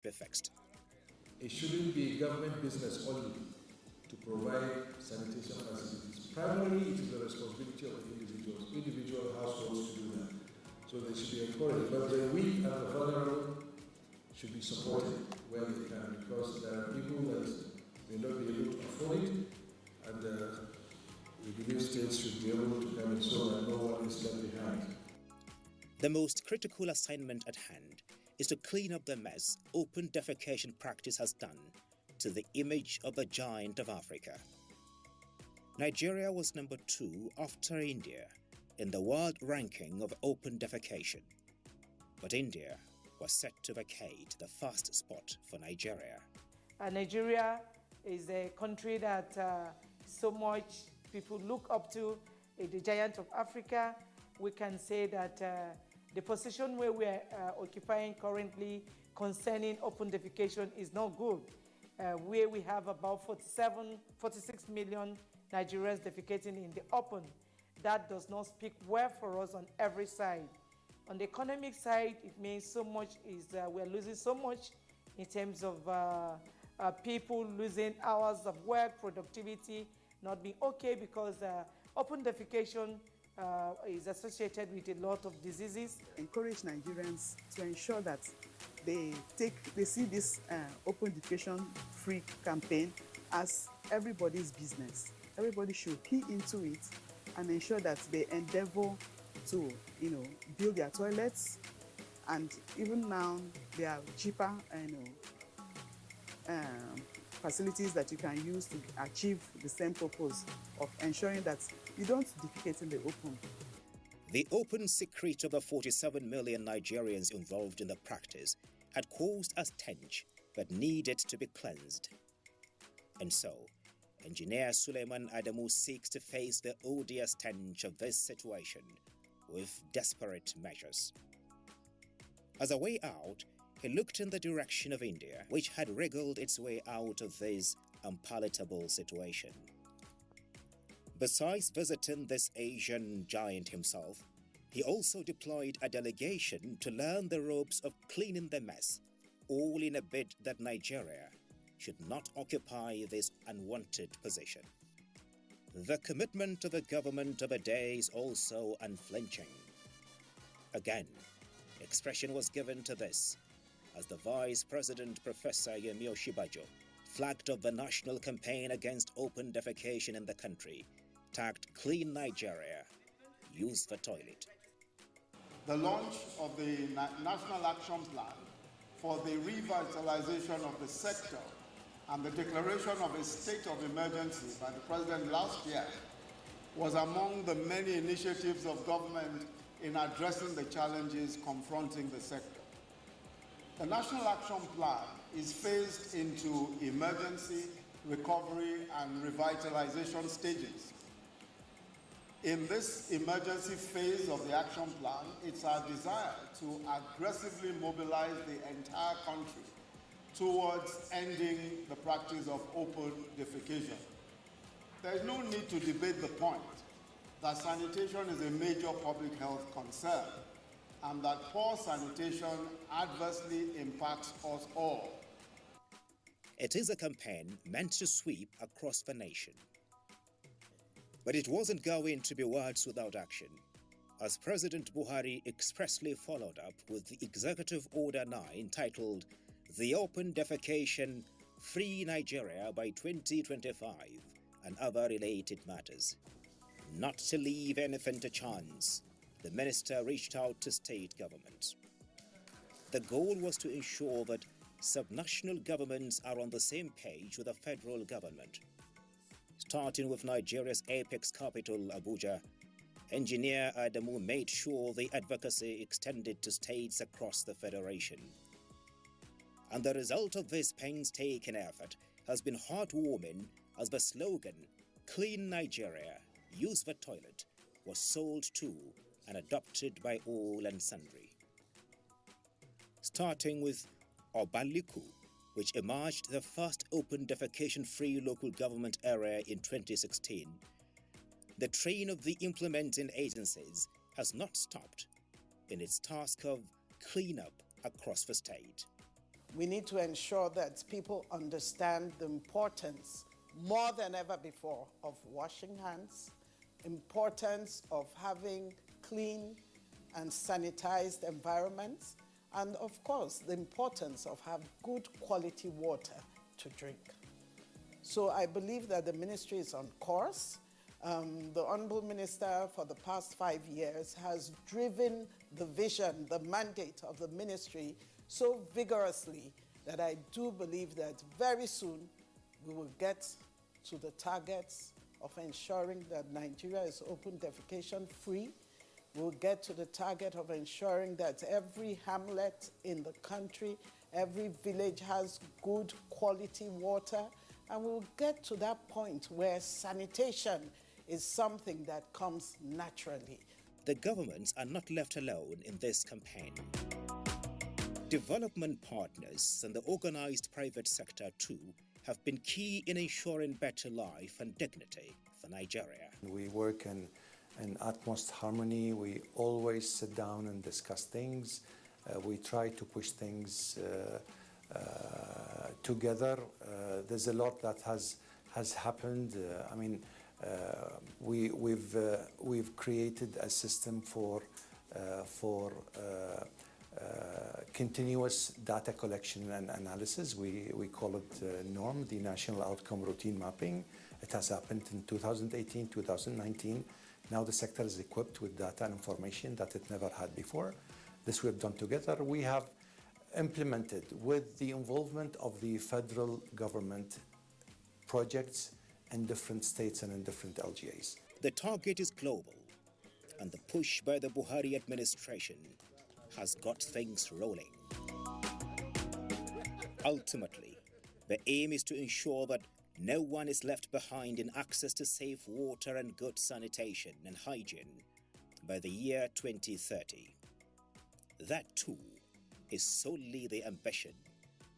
be fixed. It shouldn't be government business only to provide sanitation facilities. Primarily, it is the responsibility of the individual households to do that. So they should be encouraged. But the weak and the vulnerable should be supported where they can, because there are people that may not be able to afford it, and we believe states should be able to come in so that no one is left behind. The most critical assignment at hand is to clean up the mess open defecation practice has done to the image of the giant of Africa. Nigeria was number 2 after India in the world ranking of open defecation. But India was set to vacate the first spot for Nigeria. Nigeria is a country that so much people look up to, the giant of Africa. We can say that the position where we are occupying currently concerning open defecation is not good. Where we have about 46 million Nigerians defecating in the open. That does not speak well for us on every side. On the economic side, it means so much is we're losing so much in terms of people losing hours of work, productivity not being okay, because open defecation is associated with a lot of diseases. Encourage Nigerians to ensure that they see this open defecation free campaign as everybody's business. Everybody should key into it and ensure that they endeavor to, build their toilets, and even now there are cheaper, facilities that you can use to achieve the same purpose of ensuring that you don't defecate in the open. The open secret of the 47 million Nigerians involved in the practice had caused a stench that needed to be cleansed. And so, Engineer Suleiman Adamu seeks to face the odious stench of this situation with desperate measures. As a way out, he looked in the direction of India, which had wriggled its way out of this unpalatable situation. Besides visiting this Asian giant himself, he also deployed a delegation to learn the ropes of cleaning the mess, all in a bid that Nigeria should not occupy this unwanted position. The commitment of the government of a day is also unflinching. Again, expression was given to this as the Vice President Professor Yemi Oshibajo flagged off the national campaign against open defecation in the country, tagged Clean Nigeria, Use the Toilet. The launch of the National Action Plan for the revitalization of the sector and the declaration of a state of emergency by the President last year was among the many initiatives of government in addressing the challenges confronting the sector. The National Action Plan is phased into emergency, recovery, and revitalization stages. In this emergency phase of the action plan, it's our desire to aggressively mobilize the entire country towards ending the practice of open defecation. There is no need to debate the point that sanitation is a major public health concern, and that poor sanitation adversely impacts us all. It is a campaign meant to sweep across the nation. But it wasn't going to be words without action, as President Buhari expressly followed up with the Executive Order 9 titled The Open Defecation Free Nigeria by 2025 and other related matters. Not to leave anything to chance, the minister reached out to state governments. The goal was to ensure that subnational governments are on the same page with the federal government. Starting with Nigeria's apex capital, Abuja, Engineer Adamu made sure the advocacy extended to states across the federation. And the result of this painstaking effort has been heartwarming, as the slogan, Clean Nigeria, Use the Toilet, was sold to and adopted by all and sundry. Starting with Obaliku, which emerged the first open defecation-free local government area in 2016, the train of the implementing agencies has not stopped in its task of cleanup across the state. We need to ensure that people understand the importance, more than ever before, of washing hands, importance of having clean and sanitized environments, and of course, the importance of having good quality water to drink. So I believe that the ministry is on course. The Honorable Minister for the past 5 years has driven the vision, the mandate of the ministry so vigorously that I do believe that very soon we will get to the targets of ensuring that Nigeria is open defecation free. We'll get to the target of ensuring that every hamlet in the country, every village has good quality water, and we'll get to that point where sanitation is something that comes naturally. The governments are not left alone in this campaign. Development partners and the organized private sector too have been key in ensuring better life and dignity for Nigeria. We work in utmost harmony. We always sit down and discuss things. We try to push things together. There's a lot that has happened. We've created a system for continuous data collection and analysis. We call it NORM, the National Outcome Routine Mapping. It has happened in 2018, 2019. Now the sector is equipped with data and information that it never had before. This we've done together. We have implemented, with the involvement of the federal government, projects in different states and in different LGAs. The target is global, and the push by the Buhari administration has got things rolling. Ultimately, the aim is to ensure that no one is left behind in access to safe water and good sanitation and hygiene by the year 2030. That too is solely the ambition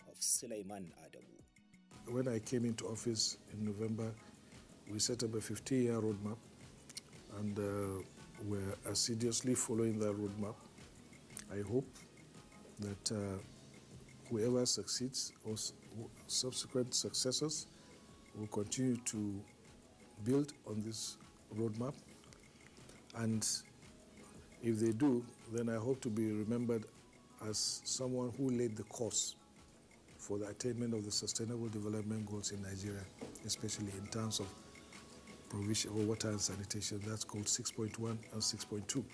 of Suleiman Adamu. When I came into office in November, we set up a 50-year roadmap, and we're assiduously following that roadmap. I hope that whoever succeeds or subsequent successors will continue to build on this roadmap, and if they do, then I hope to be remembered as someone who laid the course for the attainment of the Sustainable Development Goals in Nigeria, especially in terms of provision of water and sanitation. That's called 6.1 and 6.2.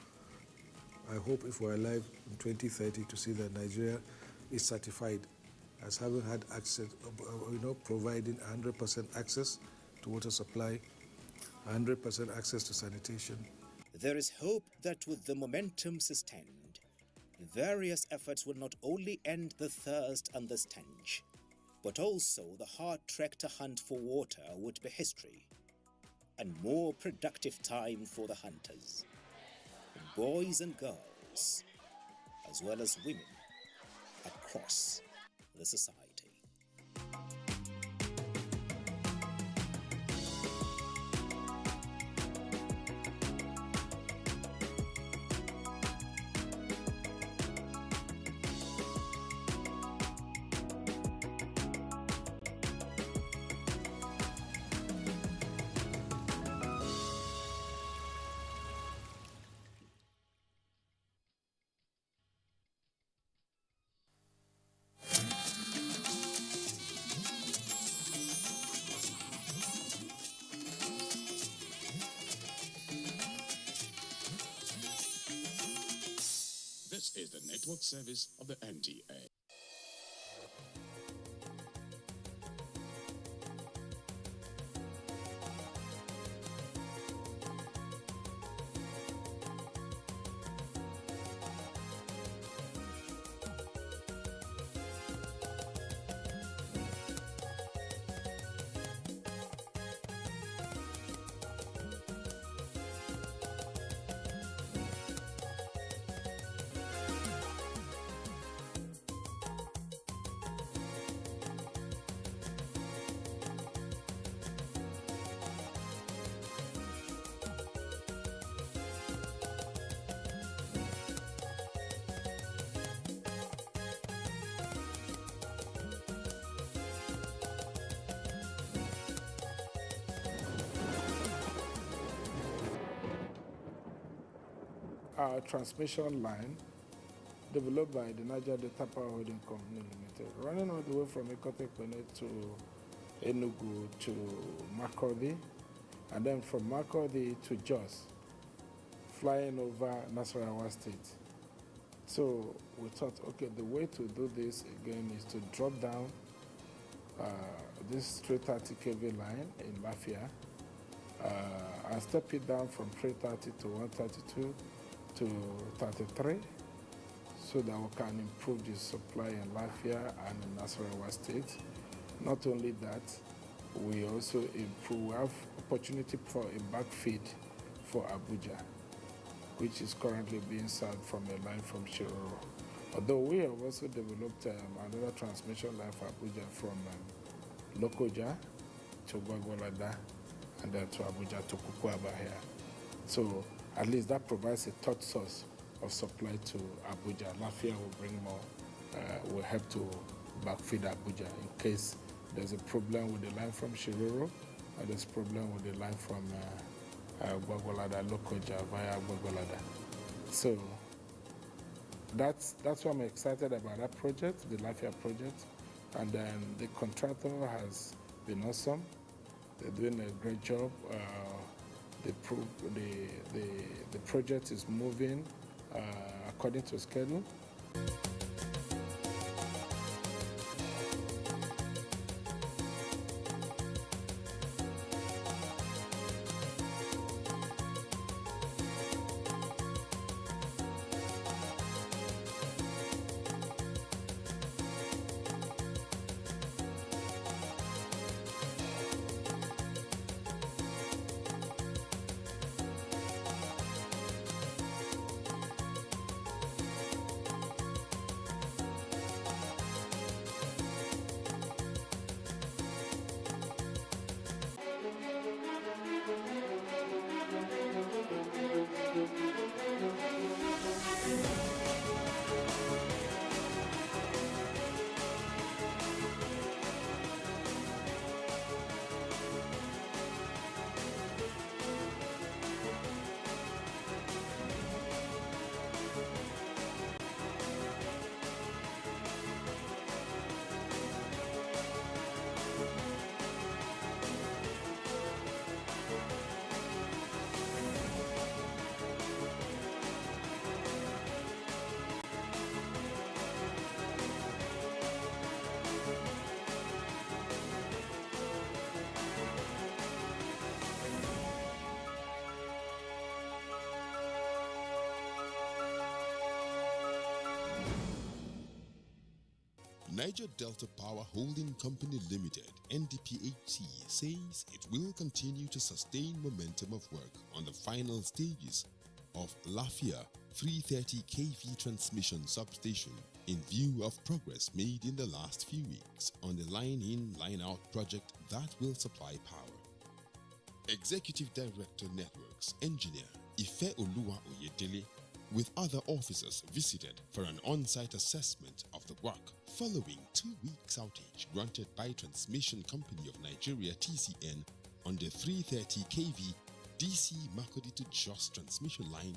I hope if we're alive in 2030 to see that Nigeria is certified as having had access, providing 100% access to water supply, 100% access to sanitation. There is hope that with the momentum sustained, various efforts will not only end the thirst and the stench, but also the hard trek to hunt for water would be history, and more productive time for the hunters, boys and girls, as well as women across the society. This is the network service of the NTA. our transmission line developed by the Niger Delta Power Holding Company Limited, running all the way from Ikotekpene to Enugu to Makurdi, and then from Makurdi to Jos, flying over Nasarawa State. So we thought, okay, the way to do this again is to drop down this 330 kV line in Lafia and step it down from 330 to 132 to 33, so that we can improve the supply in Lafia and in Nasarawa State. Not only that, we also improve, we have opportunity for a backfeed for Abuja, which is currently being served from a line from Shiroro. Although we have also developed another transmission line for Abuja from Lokoja to Gwagwalada and then to Abuja to Kukwaba here. So at least that provides a third source of supply to Abuja. Lafia will bring more, will help to backfeed Abuja in case there's a problem with the line from Shiroro or there's a problem with the line from Gwagwalada, Lokoja via Gwagwalada. So that's why I'm excited about that project, the Lafia project. And then the contractor has been awesome. They're doing a great job. The project is moving according to schedule. Niger Delta Power Holding Company Limited, NDPHC, says it will continue to sustain momentum of work on the final stages of Lafia 330 kV transmission substation in view of progress made in the last few weeks on the line-in, line-out project that will supply power. Executive Director Networks Engineer Ife Oluwa Oyedele with other officers visited for an on-site assessment of the work following 2 weeks outage granted by Transmission Company of Nigeria TCN on the 330 kV DC Makurdi to Jos transmission line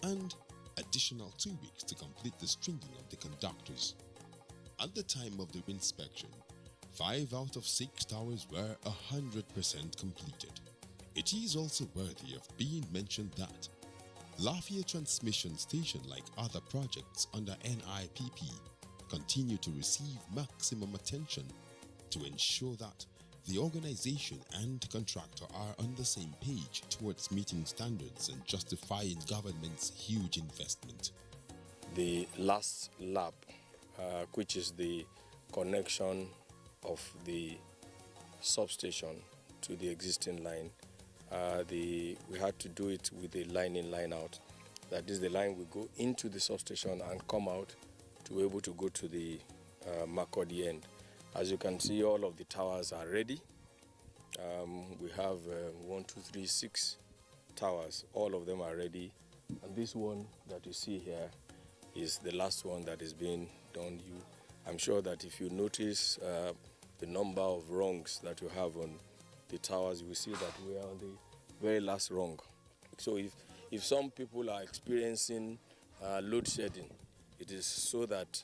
and additional 2 weeks to complete the stringing of the conductors. At the time of the inspection, 5 out of 6 towers were 100% completed. It is also worthy of being mentioned that Lafia Transmission Station, like other projects under NIPP, continue to receive maximum attention to ensure that the organization and contractor are on the same page towards meeting standards and justifying government's huge investment. The last lap, which is the connection of the substation to the existing line, we had to do it with a line in, line out. That is, the line will go into the substation and come out to be able to go to the Makurdi end. As you can see, all of the towers are ready. We have 6 towers. All of them are ready. And this one that you see here is the last one that is being done. I'm sure that if you notice the number of rungs that you have on the towers, you will see that we are on the very last rung. So if some people are experiencing load shedding, it is so that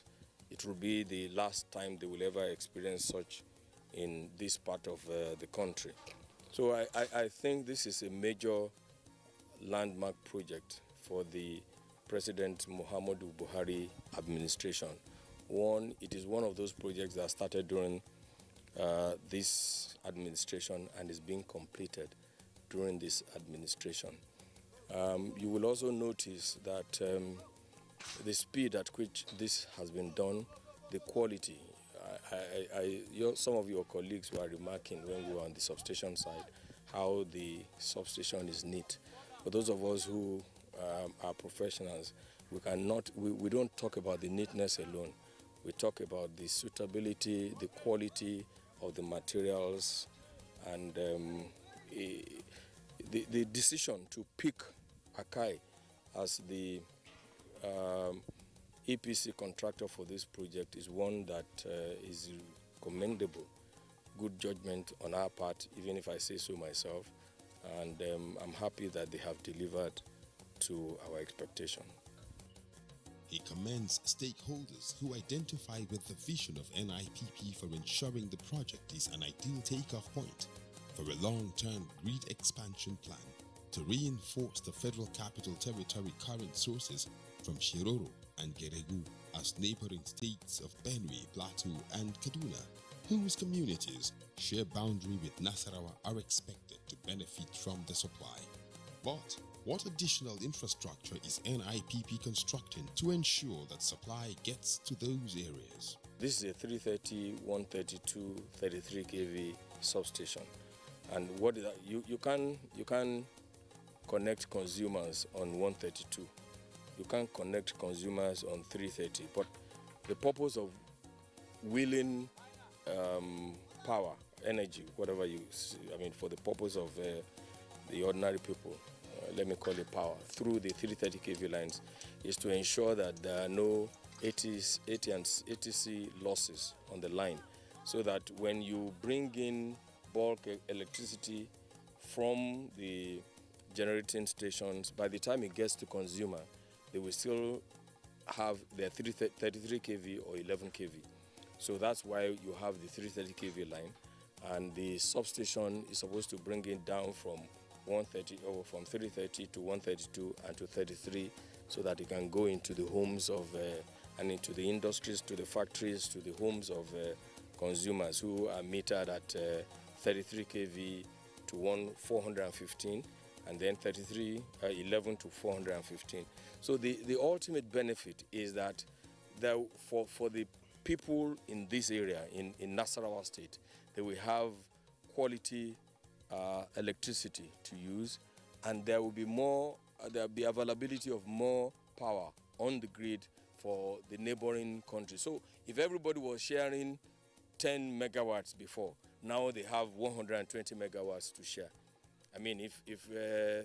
it will be the last time they will ever experience such in this part of the country. So I think this is a major landmark project for the President Muhammadu Buhari administration. One, it is one of those projects that started during this administration and is being completed during this administration. You will also notice that the speed at which this has been done, the quality. Some of your colleagues were remarking when we were on the substation side how the substation is neat. For those of us who are professionals, we don't talk about the neatness alone. We talk about the suitability, the quality of the materials, and the decision to pick Akai as the EPC contractor for this project is one that is commendable. Good judgment on our part, even if I say so myself, and I'm happy that they have delivered to our expectation. He commends stakeholders who identify with the vision of NIPP for ensuring the project is an ideal takeoff point for a long-term grid expansion plan to reinforce the Federal Capital Territory current sources from Shiroro and Geregu as neighboring states of Benue, Plateau, and Kaduna, whose communities share boundary with Nasarawa, are expected to benefit from the supply. But what additional infrastructure is NIPP constructing to ensure that supply gets to those areas? This is a 330, 132, 33 kV substation. And what is that? You can connect consumers on 132. You can connect consumers on 330. But the purpose of wheeling power, energy, whatever for the purpose of the ordinary people, let me call it power, through the 330 kV lines, is to ensure that there are no ATC losses on the line, so that when you bring in bulk electricity from the generating stations, by the time it gets to consumer, they will still have their 33 kV or 11 kV. So that's why you have the 330 kV line, and the substation is supposed to bring it down from 330 to 132 and to 33, so that it can go into the homes of and into the industries, to the factories, to the homes of consumers who are metered at 33 kV to 415, and then 11 to 415. So the ultimate benefit is that for the people in this area, in Nasarawa State, they will have quality electricity to use, and there will be availability of more power on the grid for the neighboring countries. So if everybody was sharing 10 megawatts before, now they have 120 megawatts to share. I mean, if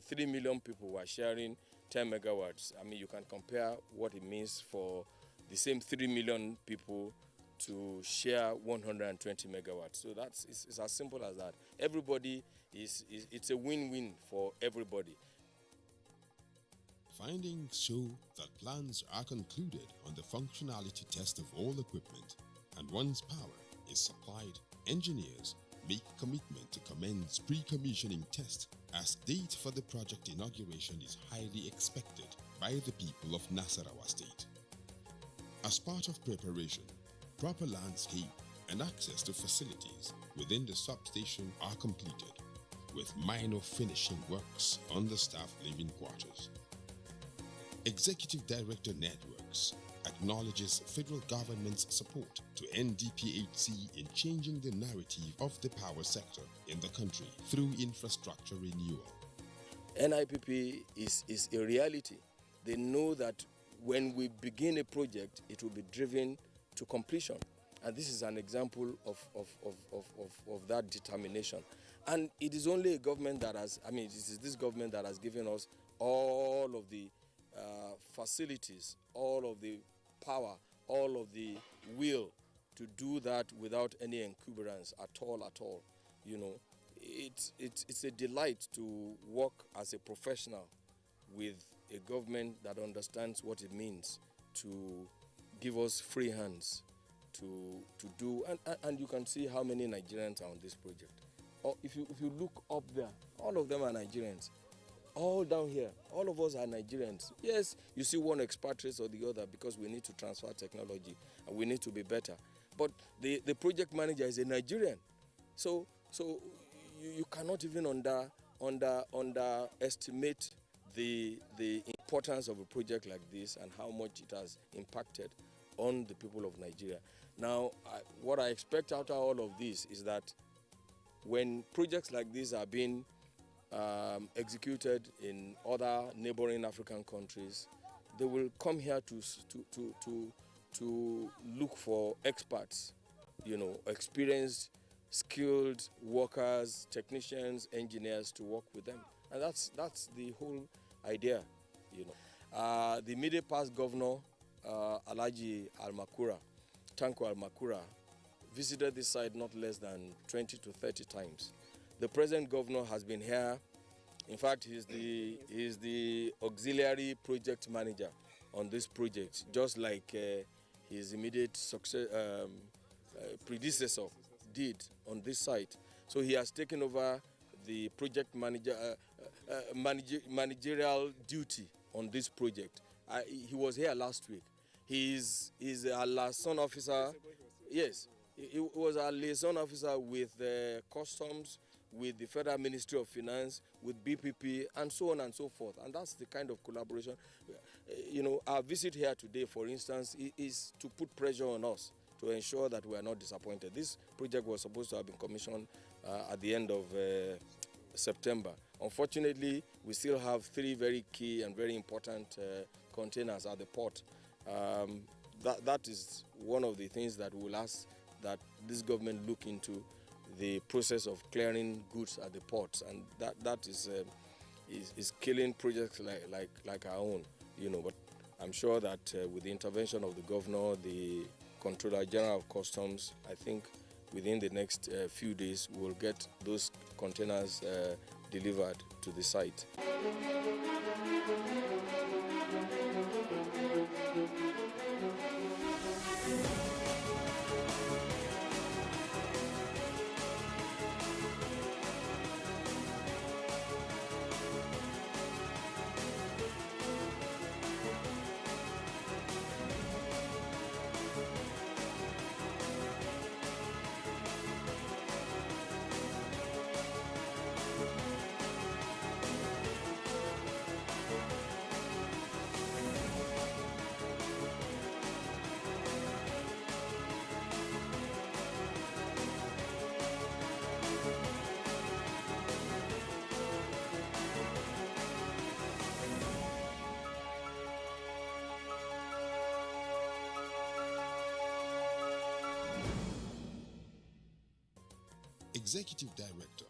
3 million people were sharing 10 megawatts, I mean, you can compare what it means for the same 3 million people to share 120 megawatts. So it's as simple as that. Everybody it's a win-win for everybody. Findings show that plans are concluded on the functionality test of all equipment, and once power is supplied, engineers make commitment to commence pre-commissioning test, as date for the project inauguration is highly expected by the people of Nasarawa State. As part of preparation, proper landscape and access to facilities within the substation are completed, with minor finishing works on the staff living quarters. Executive Director Networks acknowledges federal government's support to NDPHC in changing the narrative of the power sector in the country through infrastructure renewal. NIPP is a reality. They know that when we begin a project, it will be driven to completion. And this is an example of that determination. And it is only a government that has, it is this government that has given us all of the facilities, all of the power, all of the will to do that without any encumbrance at all. You know, it's a delight to work as a professional with a government that understands what it means to give us free hands to do, and you can see how many Nigerians are on this project. Or if you look up there, all of them are Nigerians. All down here, all of us are Nigerians. Yes, you see one expatriate or the other because we need to transfer technology and we need to be better. But the project manager is a Nigerian. So you cannot even underestimate the importance of a project like this and how much it has impacted on the people of Nigeria. Now, what I expect out of all of this is that when projects like this are being executed in other neighboring African countries, they will come here to look for experts, experienced, skilled workers, technicians, engineers to work with them, and that's the whole idea, The immediate past governor, Alhaji Tanko Almakura, visited this site not less than 20 to 30 times. The present governor has been here. In fact, he's the auxiliary project manager on this project, just like his immediate predecessor did on this site. So he has taken over the project managerial duty on this project. He was here last week. He's a liaison officer. Yes, he was a liaison officer with customs, with the Federal Ministry of Finance, with BPP, and so on and so forth. And that's the kind of collaboration. Our visit here today, for instance, is to put pressure on us to ensure that we are not disappointed. This project was supposed to have been commissioned at the end of September. Unfortunately, we still have 3 very key and very important containers at the port. That is one of the things that we'll ask that this government look into, the process of clearing goods at the ports, and that is killing projects like our own, But I'm sure that with the intervention of the governor, the Controller General of Customs, I think within the next few days we'll get those containers delivered to the site. Executive Director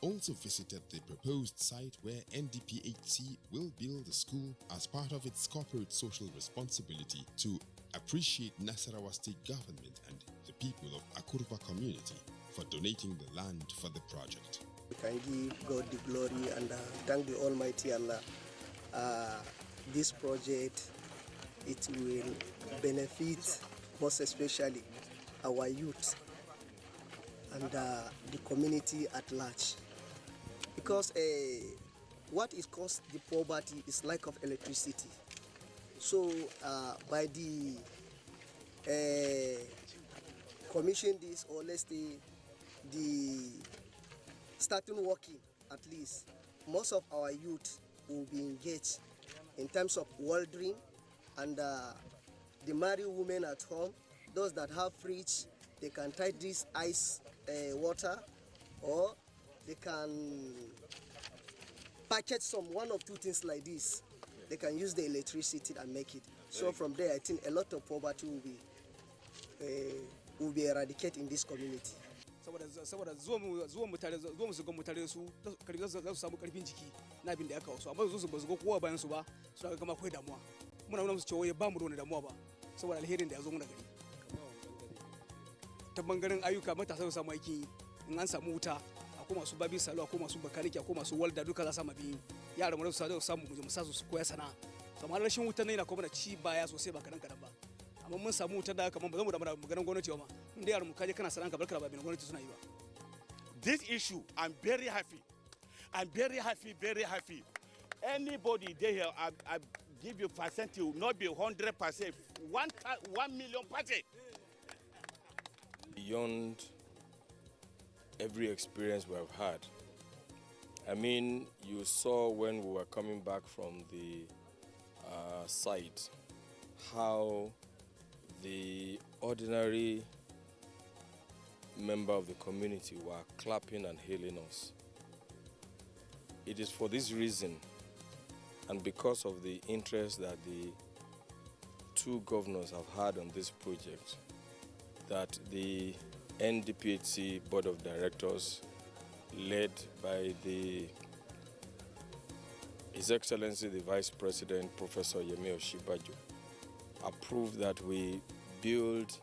also visited the proposed site where NDPHC will build a school as part of its corporate social responsibility to appreciate Nasarawa State Government and the people of Akurba community for donating the land for the project. We can give God the glory and thank the Almighty Allah. This project, it will benefit most especially our youth and the community at large, because what is caused the poverty is lack of electricity. So by the commission this, or let's say the starting working, at least most of our youth will be engaged in terms of welding, and the married women at home, those that have fridge, they can try this ice water, or they can package some 1 or 2 things like this. They can use the electricity and make it. So from there, I think a lot of poverty will be eradicated in this community. Saboda zuwan mutane su za su samu karfin jiki na abin da ya kawo su, amma su ba su ga kowa bayan su ba, suna ga kama akwai damuwa. Muna musu cewa ba mu da wani damuwa ba saboda alherin da ya zo muna gari. Ta bangaren ayyuka matasa su samu aiki, in an samu wuta akwai masu babi salo, akwai masu bakaniki, akwai masu walda, duka za su samu biyu yaran mu su samu mu sa su koya sana'a. Amma rashin wutar nan yana kuma da ci baya sosai ba kadan ba. Amma mun samu wutar da kamar ba zamu da maganar gwamnati ba ma. Inda yaran mu kaje kana sana'a ka barka da babin gwamnati suna yi ba. This issue, I'm very happy. I'm very happy, very happy. Anybody there here, I give you percent, will not be 100%, 1 million percent. Beyond every experience we have had, I mean, you saw when we were coming back from the site how the ordinary member of the community were clapping and hailing us. It is for this reason, and because of the interest that the two governors have had on this project, that the NDPHC Board of Directors, led by His Excellency the Vice President, Professor Yemi Osinbajo, approved that we build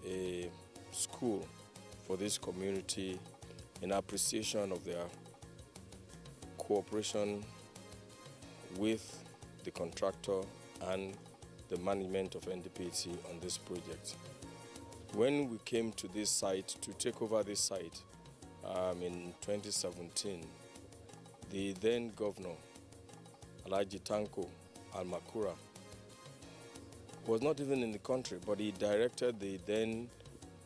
a school for this community in appreciation of their cooperation with the contractor and the management of NDPHC on this project. When we came to this site, to take over this site in 2017, the then governor, Alhaji Tanko Almakura, was not even in the country, but he directed the then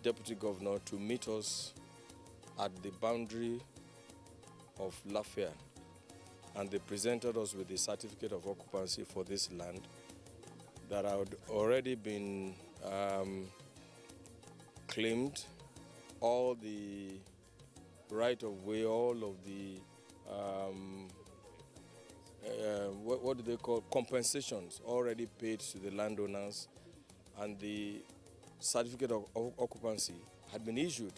deputy governor to meet us at the boundary of Lafayette, and they presented us with the certificate of occupancy for this land that had already been claimed. All the right of way, all of the what do they call, compensations already paid to the landowners, and the certificate of occupancy had been issued.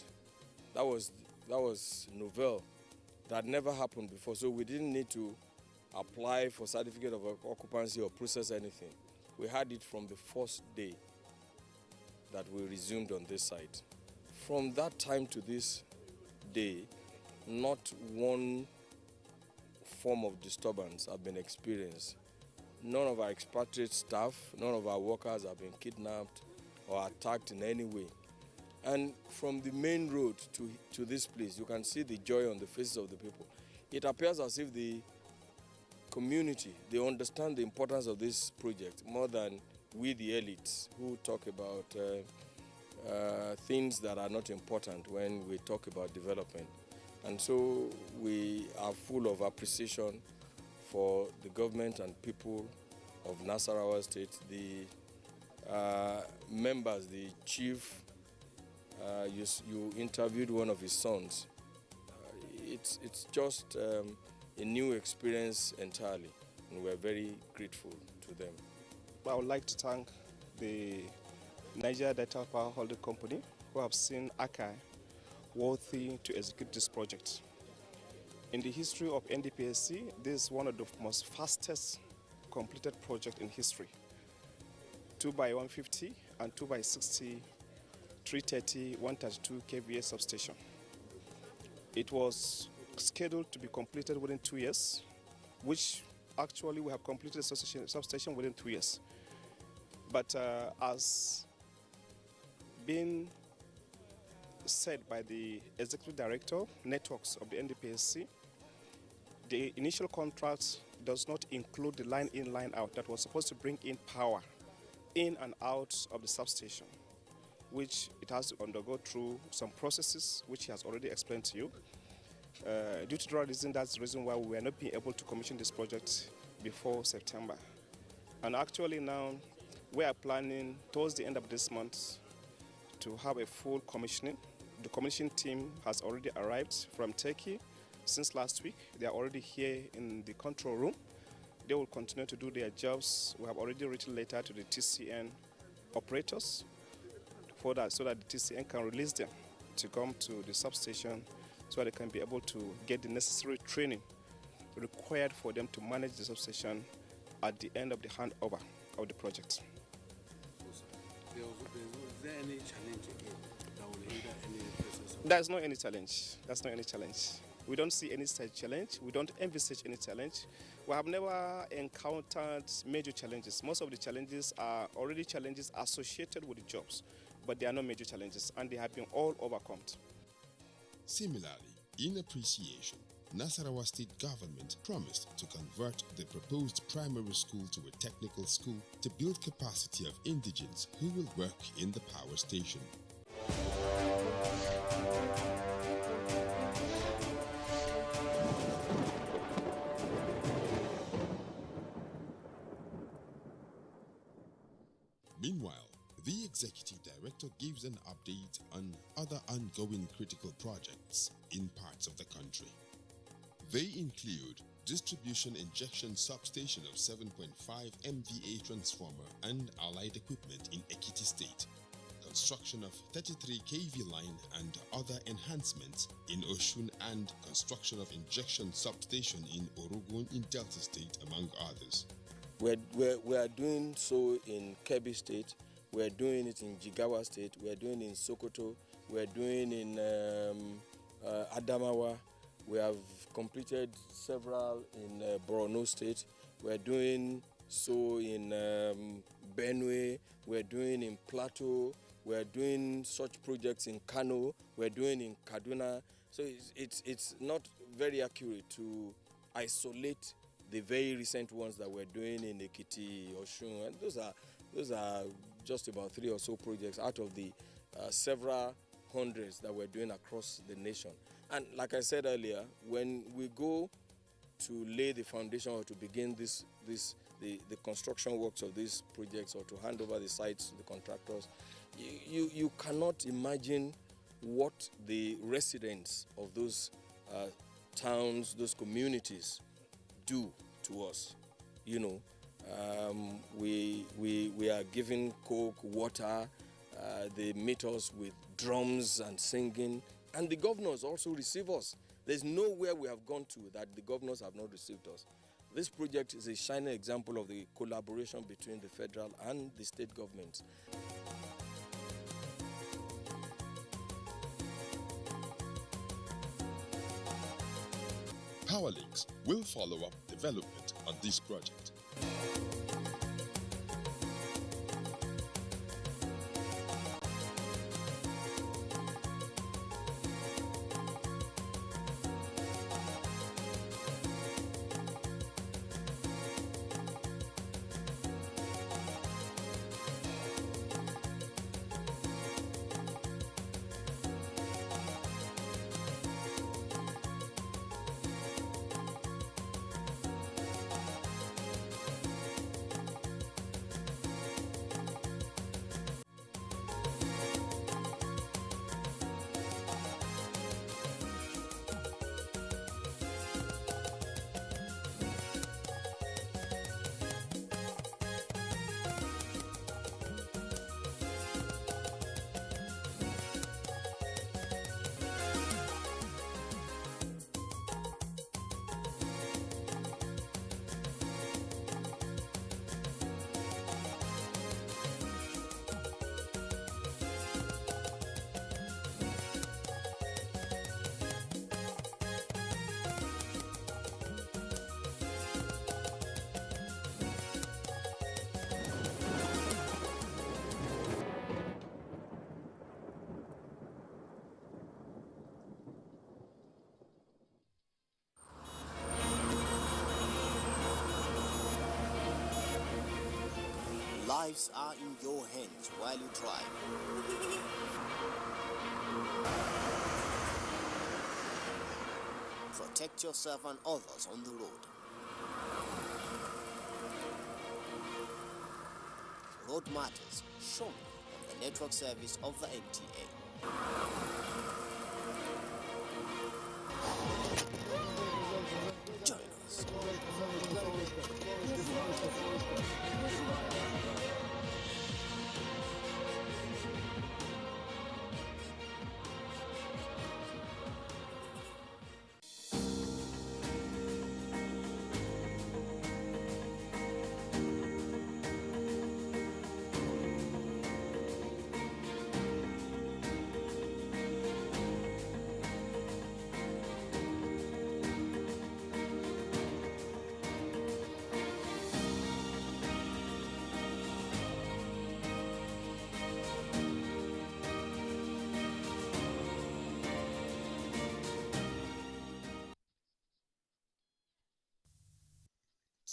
That was novel. That had never happened before, so we didn't need to apply for certificate of occupancy or process anything. We had it from the first day that we resumed on this site. From that time to this day, not one form of disturbance have been experienced. None of our expatriate staff, none of our workers have been kidnapped or attacked in any way. And from the main road to this place, you can see the joy on the faces of the people. It appears as if the community, they understand the importance of this project more than we, the elites, who talk about things that are not important when we talk about development. And so we are full of appreciation for the government and people of Nasarawa State, the members, the chief. You interviewed one of his sons. It's just a new experience entirely, and we're very grateful to them. I would like to thank the Nigeria Delta Power Holding Company, who have seen Akai worthy to execute this project. In the history of NDPHC, this is one of the most fastest completed project in history. 2x150 and 2x60, 330, 132 kVA substation. It was scheduled to be completed within 2 years, which actually we have completed the substation within 2 years. But as been said by the Executive Director, Networks of the NDPHC, the initial contract does not include the line in, line out that was supposed to bring in power in and out of the substation, which it has to undergo through some processes, which he has already explained to you. Due to that reason, that's the reason why we were not being able to commission this project before September. And actually now, we are planning towards the end of this month to have a full commissioning. The commissioning team has already arrived from Turkey since last week. They are already here in the control room. They will continue to do their jobs. We have already written a letter to the TCN operators for that, so that the TCN can release them to come to the substation so they can be able to get the necessary training required for them to manage the substation at the end of the handover of the project. Is there any challenge again that will hinder any process? There's not any challenge. That's not any challenge. We don't see any such challenge. We don't envisage any challenge. We have never encountered major challenges. Most of the challenges are already challenges associated with the jobs, but they are not major challenges, and they have been all overcome. Similarly, in appreciation, Nasarawa State Government promised to convert the proposed primary school to a technical school to build capacity of indigents who will work in the power station. Meanwhile, the Executive Director gives an update on other ongoing critical projects in parts of the country. They include distribution injection substation of 7.5 MVA transformer and allied equipment in Ekiti State, construction of 33 kV line and other enhancements in Oshun, and construction of injection substation in Orogun in Delta State, among others. We are doing so in Kebbi State, we are doing it in Jigawa State, we are doing it in Sokoto, we are doing in Adamawa, we have completed several in Borno State, we are doing so in Benue, we are doing in Plateau, we are doing such projects in Kano, we are doing in Kaduna. So it's not very accurate to isolate the very recent ones that we're doing in Ekiti, Oshun, and those are just about 3 or so projects out of the several hundreds that we're doing across the nation. And like I said earlier, when we go to lay the foundation or to begin the construction works of these projects, or to hand over the sites to the contractors, you cannot imagine what the residents of those towns, those communities, do to us. You know, we are giving coke, water, they meet us with drums and singing, and the governors also receive us. There's nowhere we have gone to that the governors have not received us. This project is a shining example of the collaboration between the federal and the state governments. Powerlinks will follow up development on this project. Lives are in your hands while you drive. Protect yourself and others on the road. Road Matters, shown on the network service of the NTA. Join us.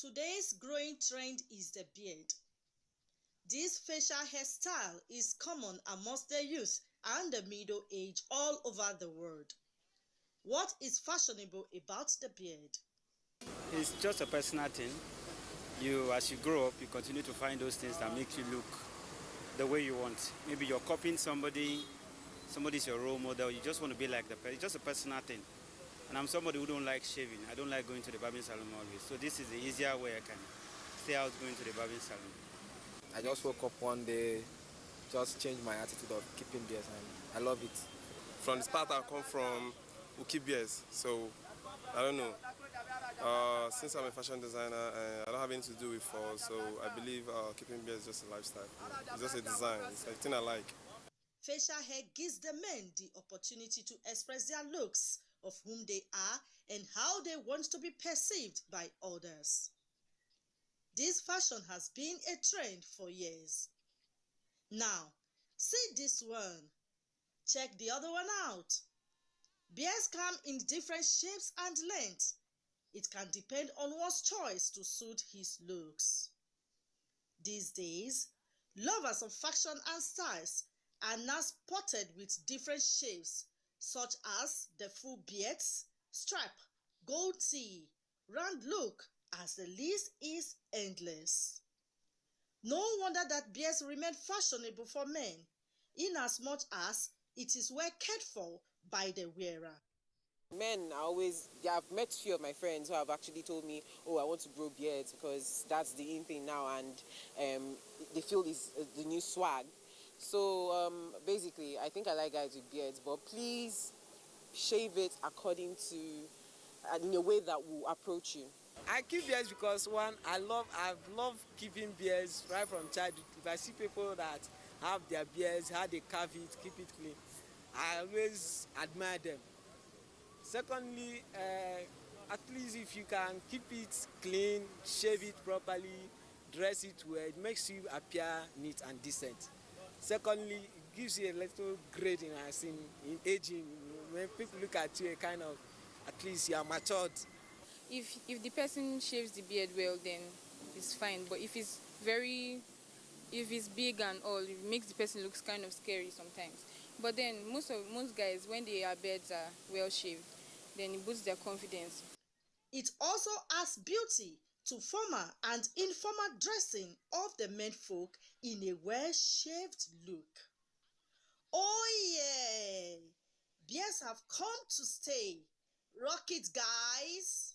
Today's growing trend is the beard. This facial hairstyle is common amongst the youth and the middle age all over the world. What is fashionable about the beard? It's just a personal thing. As you grow up, you continue to find those things that make you look the way you want. Maybe you're copying somebody's your role model. You just want to be like the person. It's just a personal thing. And I'm somebody who don't like shaving. I don't like going to the barbing salon always. So this is the easier way I can stay out going to the barbing salon. I just woke up one day, just changed my attitude of keeping beards, and I love it. From the start, I come from who keep beards, so I don't know. Since I'm a fashion designer, I don't have anything to do with fall, so I believe keeping beards is just a lifestyle. It's just a design. It's a thing I like. Facial hair gives the men the opportunity to express their looks of whom they are and how they want to be perceived by others. This fashion has been a trend for years. Now, see this one. Check the other one out. Beards come in different shapes and lengths. It can depend on one's choice to suit his looks. These days, lovers of fashion and styles are now spotted with different shapes, such as the full beards, stripe, goatee, round look, as the list is endless. No wonder that beards remain fashionable for men, inasmuch as it is well cared for by the wearer. Men are always, I've met few of my friends who have actually told me, oh, I want to grow beards because that's the in thing now, and they feel it's the new swag. So basically, I think I like guys with beards, but please shave it according to, in a way that will approach you. I keep beards because one, I've loved keeping beards right from childhood. If I see people that have their beards, how they carve it, keep it clean, I always admire them. Secondly, at least if you can keep it clean, shave it properly, dress it well, it makes you appear neat and decent. Secondly, it gives you a little grading as in aging. When people look at you, kind of, at least you are matured. If the person shaves the beard well, then it's fine. But if it's big and all, it makes the person look kind of scary sometimes. But then most guys, when their beards are well shaved, then it boosts their confidence. It also adds beauty to formal and informal dressing of the menfolk in a well-shaved look. Oh yeah! Beards have come to stay. Rock it, guys!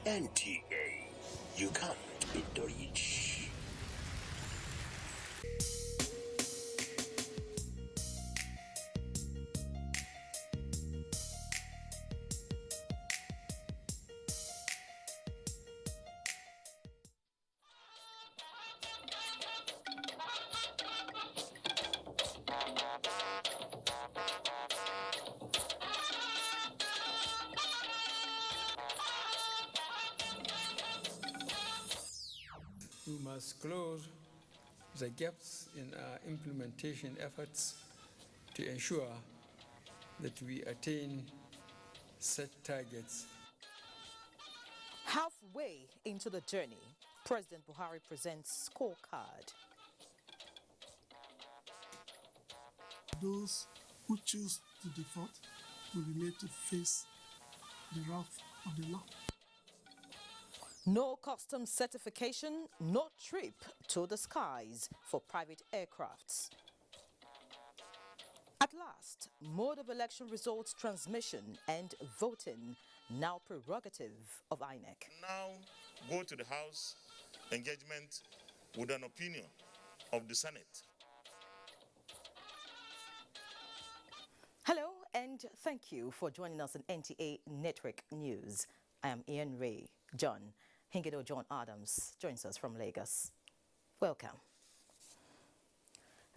NTA, you can't beat the reach. We must close the gaps in our implementation efforts to ensure that we attain set targets. Halfway into the journey, President Buhari presents scorecard. Those who choose to default will be made to face the wrath of the law. No customs certification, no trip to the skies for private aircrafts. At last, mode of election results transmission and voting now prerogative of INEC. Now go to the House engagement with an opinion of the Senate. Hello and thank you for joining us in NTA Network News. I am Ian Ray. John Hingedo John Adams joins us from Lagos. Welcome.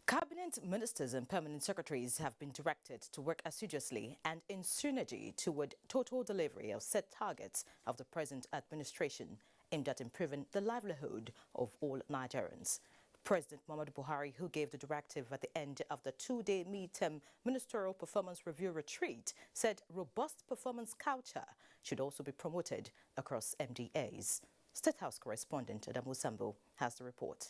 Cabinet ministers and permanent secretaries have been directed to work assiduously and in synergy toward total delivery of set targets of the present administration aimed at improving the livelihood of all Nigerians. President Muhammadu Buhari, who gave the directive at the end of the two-day midterm ministerial performance review retreat, said robust performance culture should also be promoted across MDAs. State House correspondent Adamu Sambo has the report.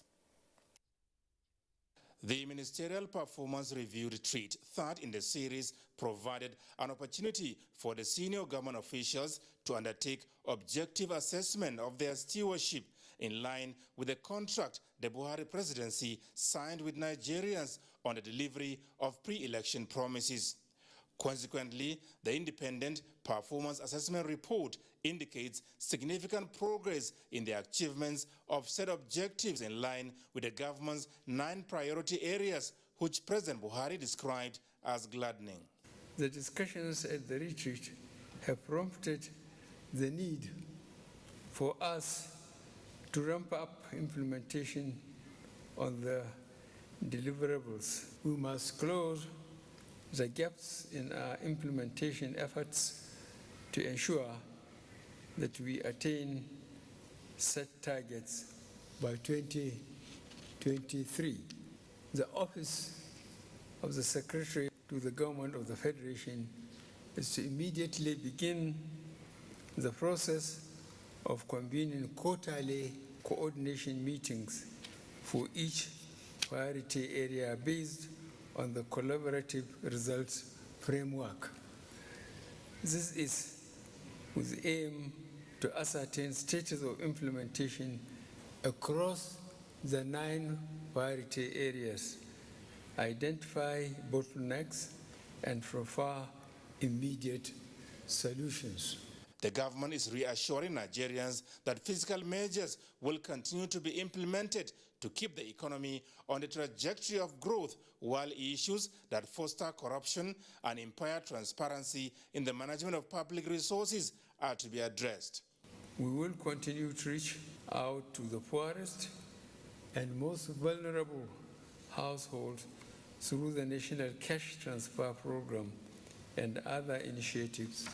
The Ministerial Performance Review Retreat, third in the series, provided an opportunity for the senior government officials to undertake objective assessment of their stewardship in line with the contract the Buhari presidency signed with Nigerians on the delivery of pre-election promises. Consequently, the Independent Performance Assessment Report indicates significant progress in the achievements of set objectives in line with the government's 9 priority areas, which President Buhari described as gladdening. The discussions at the retreat have prompted the need for us to ramp up implementation on the deliverables. We must close the gaps in our implementation efforts to ensure that we attain set targets by 2023. The Office of the Secretary to the Government of the Federation is to immediately begin the process of convening quarterly coordination meetings for each priority area based on the collaborative results framework. This is with the aim to ascertain status of implementation across the 9 priority areas, identify bottlenecks, and prefer immediate solutions. The government is reassuring Nigerians that fiscal measures will continue to be implemented to keep the economy on the trajectory of growth, while issues that foster corruption and impair transparency in the management of public resources are to be addressed. We will continue to reach out to the poorest and most vulnerable households through the National Cash Transfer Program and other initiatives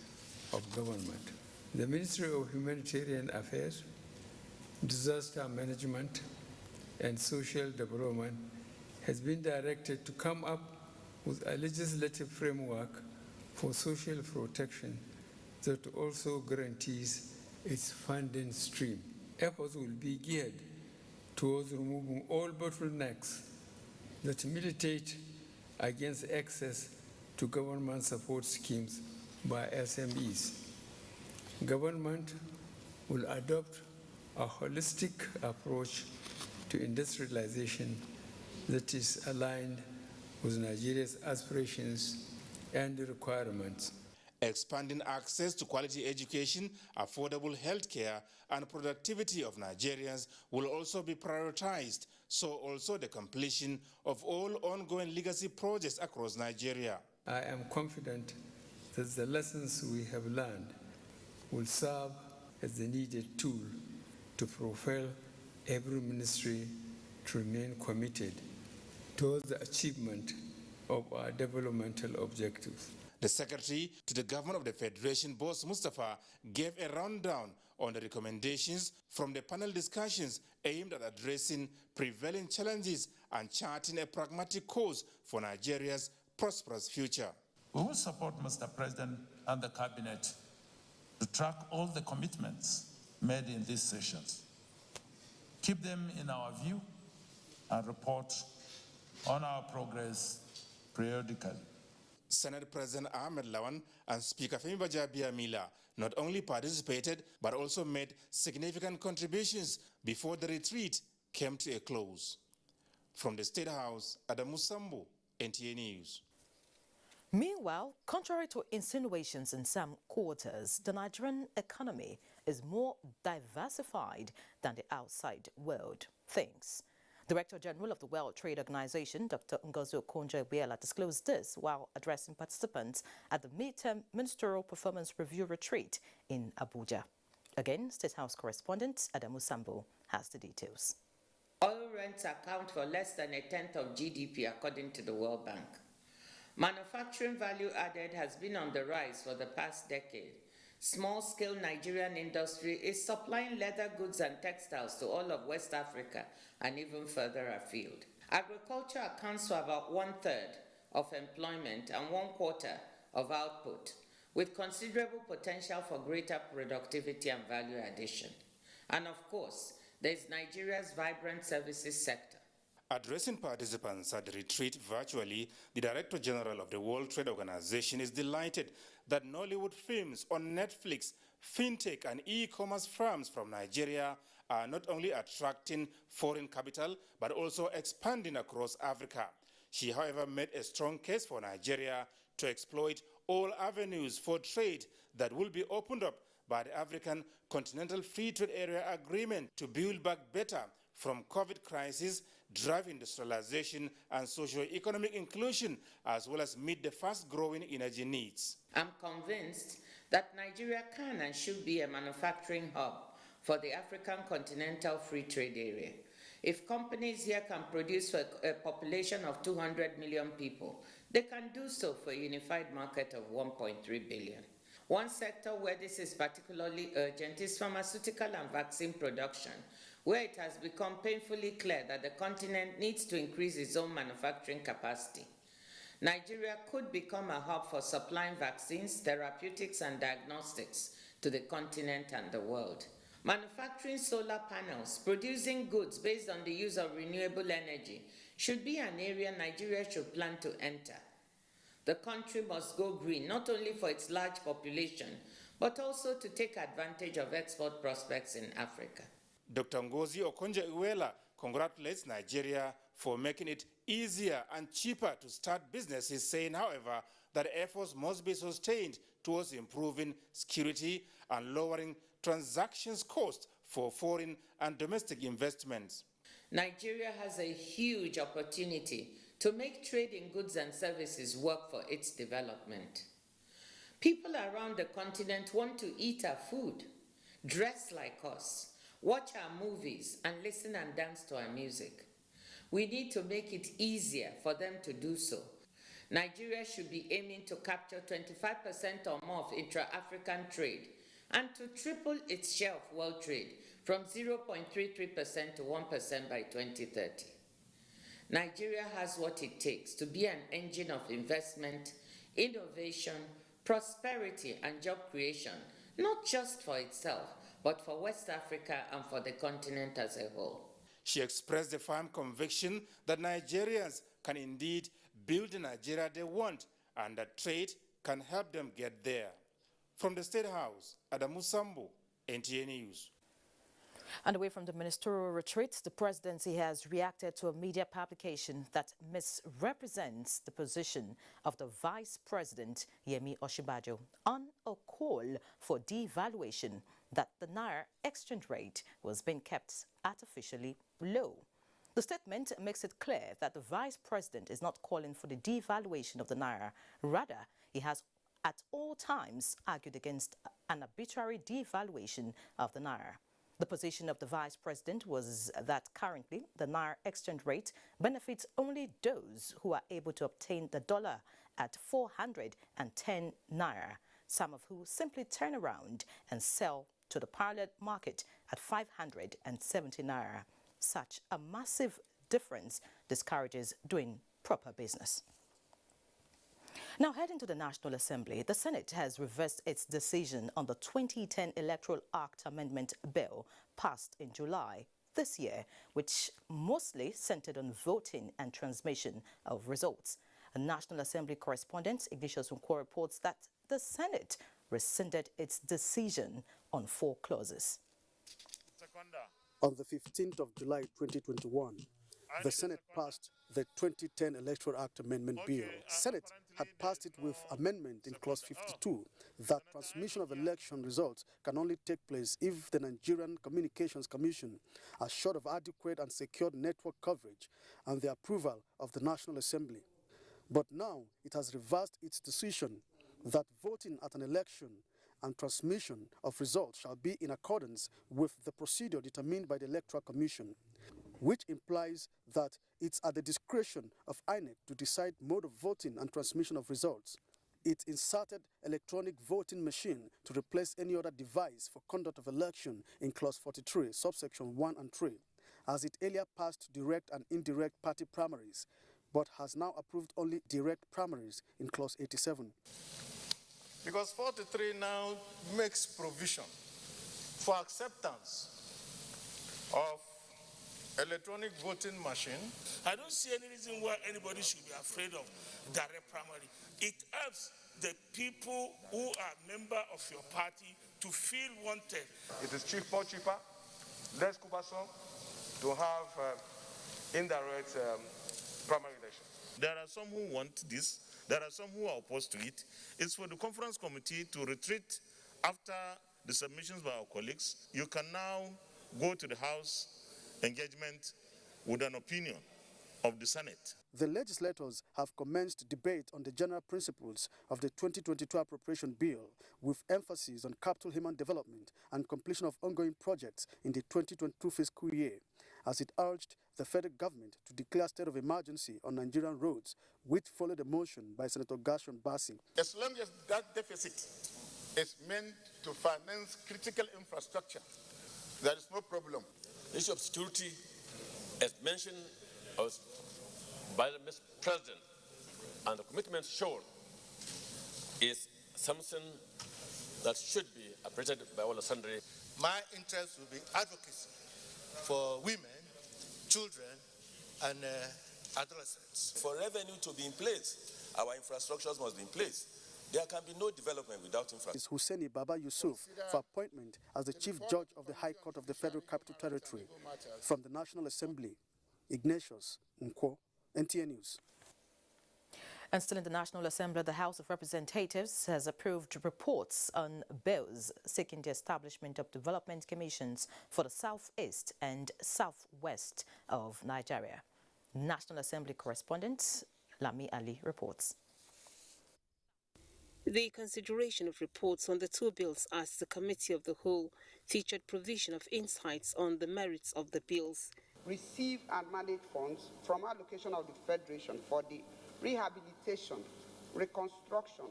of government. The Ministry of Humanitarian Affairs, Disaster Management, and Social Development has been directed to come up with a legislative framework for social protection that also guarantees its funding stream. Efforts will be geared towards removing all bottlenecks that militate against access to government support schemes by SMEs. Government will adopt a holistic approach to industrialization that is aligned with Nigeria's aspirations and requirements. Expanding access to quality education, affordable health care, and productivity of Nigerians will also be prioritized, so also the completion of all ongoing legacy projects across Nigeria. I am confident that the lessons we have learned will serve as the needed tool to propel every ministry to remain committed towards the achievement of our developmental objectives. The Secretary to the Government of the Federation, Boss Mustafa, gave a rundown on the recommendations from the panel discussions aimed at addressing prevailing challenges and charting a pragmatic course for Nigeria's prosperous future. We will support Mr. President and the Cabinet to track all the commitments made in these sessions, keep them in our view, and report on our progress periodically. Senate President Ahmed Lawan and Speaker Femi Bajabiamila not only participated but also made significant contributions before the retreat came to a close. From the State House, Adamu Sambo, NTA News. Meanwhile, contrary to insinuations in some quarters, the Nigerian economy is more diversified than the outside world thinks. Director General of the World Trade Organization, Dr. Ngozi Okonjo-Iweala, disclosed this while addressing participants at the midterm Ministerial Performance Review Retreat in Abuja. Again, State House correspondent Adamu Sambo has the details. Oil rents account for less than a tenth of GDP according to the World Bank. Manufacturing value added has been on the rise for the past decade. Small-scale Nigerian industry is supplying leather goods and textiles to all of West Africa and even further afield. Agriculture accounts for about 1/3 of employment and 1/4 of output, with considerable potential for greater productivity and value addition. And of course, there is Nigeria's vibrant services sector. Addressing participants at the retreat virtually, the Director General of the World Trade Organization is delighted that Nollywood films on Netflix, fintech and e-commerce firms from Nigeria are not only attracting foreign capital, but also expanding across Africa. She, however, made a strong case for Nigeria to exploit all avenues for trade that will be opened up by the African Continental Free Trade Area Agreement to build back better from COVID crisis, drive industrialization and socio-economic inclusion, as well as meet the fast-growing energy needs. I'm convinced that Nigeria can and should be a manufacturing hub for the African Continental Free Trade Area. If companies here can produce for a population of 200 million people, they can do so for a unified market of 1.3 billion. One sector where this is particularly urgent is pharmaceutical and vaccine production, where it has become painfully clear that the continent needs to increase its own manufacturing capacity. Nigeria could become a hub for supplying vaccines, therapeutics, and diagnostics to the continent and the world. Manufacturing solar panels, producing goods based on the use of renewable energy should be an area Nigeria should plan to enter. The country must go green, not only for its large population, but also to take advantage of export prospects in Africa. Dr. Ngozi Okonjo-Iweala congratulates Nigeria for making it easier and cheaper to start businesses, saying, however, that efforts must be sustained towards improving security and lowering transactions costs for foreign and domestic investments. Nigeria has a huge opportunity to make trade in goods and services work for its development. People around the continent want to eat our food, dress like us, watch our movies, and listen and dance to our music. We need to make it easier for them to do so. Nigeria should be aiming to capture 25% or more of intra-African trade and to triple its share of world trade from 0.33% to 1% by 2030. Nigeria has what it takes to be an engine of investment, innovation, prosperity, and job creation, not just for itself, but for West Africa and for the continent as a whole. She expressed the firm conviction that Nigerians can indeed build the Nigeria they want and that trade can help them get there. From the State House, Adamu Sambo, NTA News. And away from the ministerial retreat, the presidency has reacted to a media publication that misrepresents the position of the Vice President, Yemi Osinbajo, on a call for devaluation that the Naira exchange rate was being kept artificially low. The statement makes it clear that the Vice President is not calling for the devaluation of the Naira. Rather, he has at all times argued against an arbitrary devaluation of the Naira. The position of the Vice President was that currently the Naira exchange rate benefits only those who are able to obtain the dollar at 410 Naira, some of who simply turn around and sell to the parallel market at 570 Naira. Such a massive difference discourages doing proper business. Now, heading to the National Assembly, the Senate has reversed its decision on the 2010 Electoral Act Amendment Bill passed in July this year, which mostly centered on voting and transmission of results. A National Assembly correspondent, Ignatius Nkwo, reports that the Senate rescinded its decision on 4 clauses. On the 15th of July 2021, the Senate passed the 2010 Electoral Act Amendment Bill. Senate had passed it with amendment in Clause 52 that transmission of election results can only take place if the Nigerian Communications Commission are short of adequate and secured network coverage and the approval of the National Assembly. But now it has reversed its decision that voting at an election and transmission of results shall be in accordance with the procedure determined by the Electoral Commission. which implies that it's at the discretion of INEC to decide mode of voting and transmission of results. It inserted electronic voting machine to replace any other device for conduct of election in Clause 43, subsection 1 and 3, as it earlier passed direct and indirect party primaries, but has now approved only direct primaries in Clause 87. Because 43 now makes provision for acceptance of electronic voting machine. I don't see any reason why anybody should be afraid of direct primary. It helps the people who are members of your party to feel wanted. It is more cheaper, less cumbersome to have indirect primary election. There are some who want this. There are some who are opposed to it. It's for the conference committee to retreat after the submissions by our colleagues. You can now go to the House engagement with an opinion of the Senate. The legislators have commenced debate on the general principles of the 2022 appropriation bill, with emphasis on capital human development and completion of ongoing projects in the 2022 fiscal year, as it urged the federal government to declare state of emergency on Nigerian roads, which followed a motion by Senator Gershon Bassey. As long as that deficit is meant to finance critical infrastructure, there is no problem. The issue of security, as mentioned by the Mr. President, and the commitment shown, is something that should be appreciated by all the sundry. My interest will be advocacy for women, children, and adolescents. For revenue to be in place, our infrastructures must be in place. There can be no development without infrastructure. Is Hussaini Baba Yusuf for appointment as the Chief Judge of the High Court of the Federal Capital Territory. From the National Assembly, Ignatius Nkwo, NTA News. And still in the National Assembly, the House of Representatives has approved reports on bills seeking the establishment of development commissions for the southeast and southwest of Nigeria. National Assembly correspondent Lami Ali reports. The consideration of reports on the two bills as the Committee of the Whole featured provision of insights on the merits of the bills. Receive and manage funds from allocation of the Federation for the rehabilitation, reconstruction,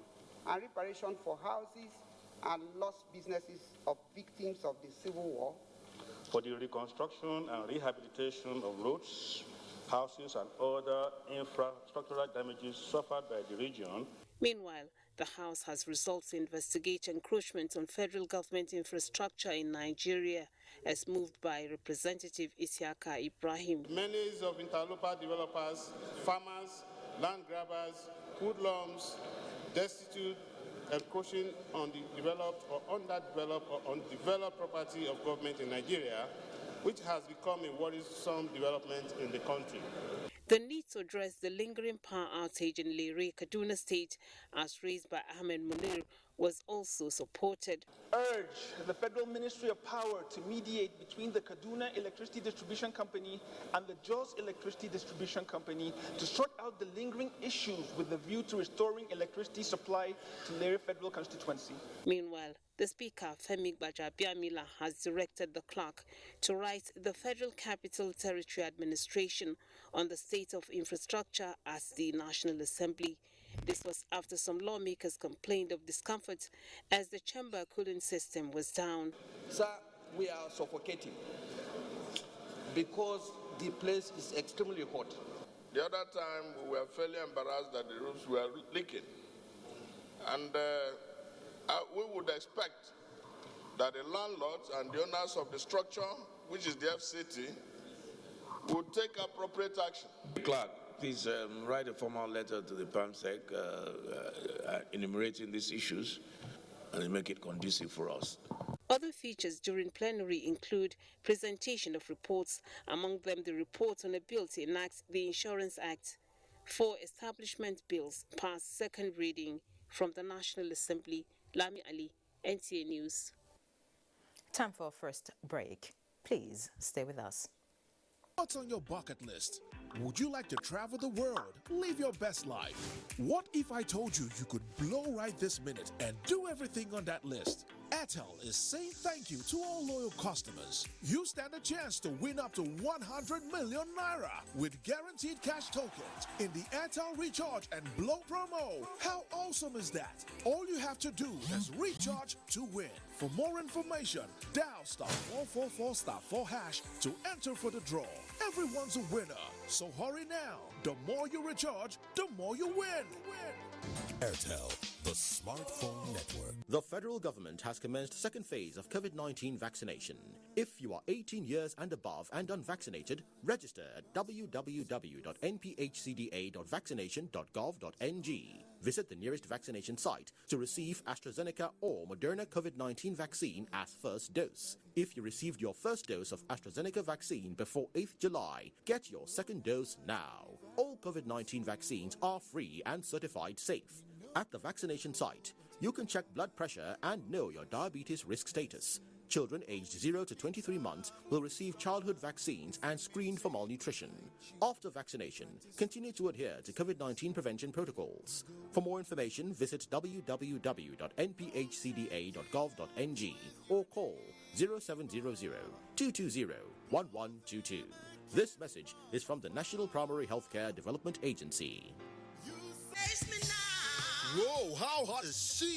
and reparation for houses and lost businesses of victims of the Civil War. For the reconstruction and rehabilitation of roads, houses, and other infrastructural damages suffered by the region. Meanwhile, the House has resolved to investigate encroachment on federal government infrastructure in Nigeria, as moved by Representative Isiaka Ibrahim. Many of interloper developers, farmers, land grabbers, hoodlums, destitute, encroaching on the developed or underdeveloped or undeveloped property of government in Nigeria, which has become a worrisome development in the country. The need to address the lingering power outage in Lere, Kaduna State, as raised by Ahmed Munir, was also supported. Urge the Federal Ministry of Power to mediate between the Kaduna Electricity Distribution Company and the Jos Electricity Distribution Company to sort out the lingering issues with a view to restoring electricity supply to Lere Federal Constituency. Meanwhile, the Speaker, Femi Gbajabiamila, has directed the clerk to write the Federal Capital Territory Administration on the state of infrastructure as the National Assembly. This was after some lawmakers complained of discomfort as the chamber cooling system was down. Sir, we are suffocating because the place is extremely hot. The other time, we were fairly embarrassed that the roofs were leaking. And we would expect that the landlords and the owners of the structure, which is the FCT, would take appropriate action. Clerk, please write a formal letter to the PAMSEC enumerating these issues and make it conducive for us. Other features during plenary include presentation of reports, among them the report on a bill to enact the Insurance Act, 4 establishment bills passed second reading. From the National Assembly, Lami Ali, NTA News. Time for our first break. Please stay with us. What's on your bucket list? Would you like to travel the world, live your best life? What if I told you you could blow right this minute and do everything on that list? Airtel is saying thank you to all loyal customers. You stand a chance to win up to 100 million naira with guaranteed cash tokens in the Airtel Recharge and Blow promo. How awesome is that? All you have to do is recharge to win. For more information, dial *444*4# to enter for the draw. Everyone's a winner, so hurry now. The more you recharge, the more you win. Airtel, the smartphone network. The federal government has commenced second phase of COVID-19 vaccination. If you are 18 years and above and unvaccinated, register at www.nphcda.vaccination.gov.ng. Visit the nearest vaccination site to receive AstraZeneca or Moderna COVID-19 vaccine as first dose. If you received your first dose of AstraZeneca vaccine before 8th July, get your second dose now. All COVID-19 vaccines are free and certified safe. At the vaccination site, you can check blood pressure and know your diabetes risk status. Children aged 0 to 23 months will receive childhood vaccines and screened for malnutrition. After vaccination, continue to adhere to COVID-19 prevention protocols. For more information, visit www.nphcda.gov.ng or call 0700-220-1122. This message is from the National Primary Healthcare Development Agency. Whoa, how hot is she?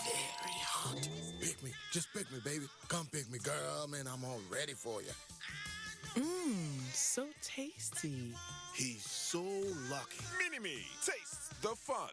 Very hot. Pick me. Just pick me, baby. Come pick me, girl. Man, I'm all ready for you. So tasty. He's so lucky. Mini-Me, taste the fun.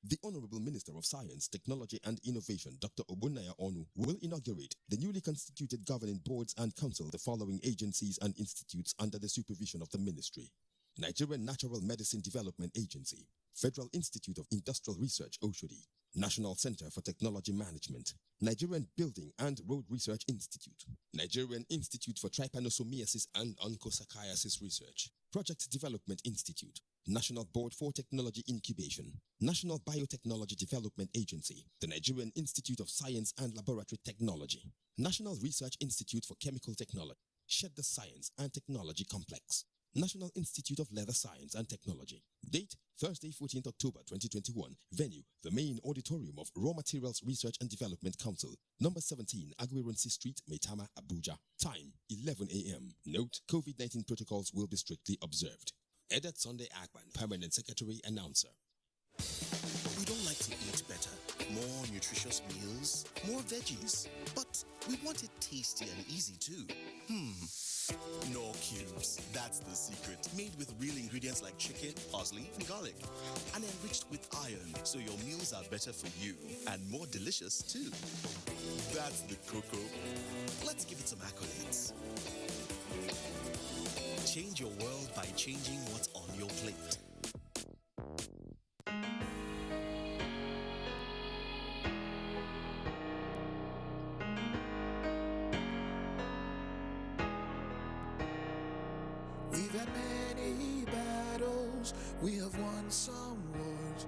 The Honorable Minister of Science, Technology and Innovation, Dr. Ogbonnaya Onu, will inaugurate the newly constituted governing boards and council the following agencies and institutes under the supervision of the ministry: Nigerian Natural Medicine Development Agency, Federal Institute of Industrial Research, Oshodi, National Center for Technology Management, Nigerian Building and Road Research Institute, Nigerian Institute for Trypanosomiasis and Onchocerciasis Research, Project Development Institute, National Board for Technology Incubation, National Biotechnology Development Agency, the Nigerian Institute of Science and Laboratory Technology, National Research Institute for Chemical Technology, Shedder Science and Technology Complex, National Institute of Leather Science and Technology. Date, Thursday, 14th October 2021. Venue, the main auditorium of Raw Materials Research and Development Council, number 17, Agwironsi Street, Maitama, Abuja. Time, 11 a.m. Note, COVID-19 protocols will be strictly observed. Edet Sunday Akban, Permanent Secretary, Announcer. We don't like to eat better, more nutritious meals, more veggies, but we want it tasty and easy too. No cubes, that's the secret. Made with real ingredients like chicken, parsley, and garlic, and enriched with iron, so your meals are better for you and more delicious too. That's the cocoa. Let's give it some accolades. Change your world by changing what's on your plate. We've had many battles, we have won some wars,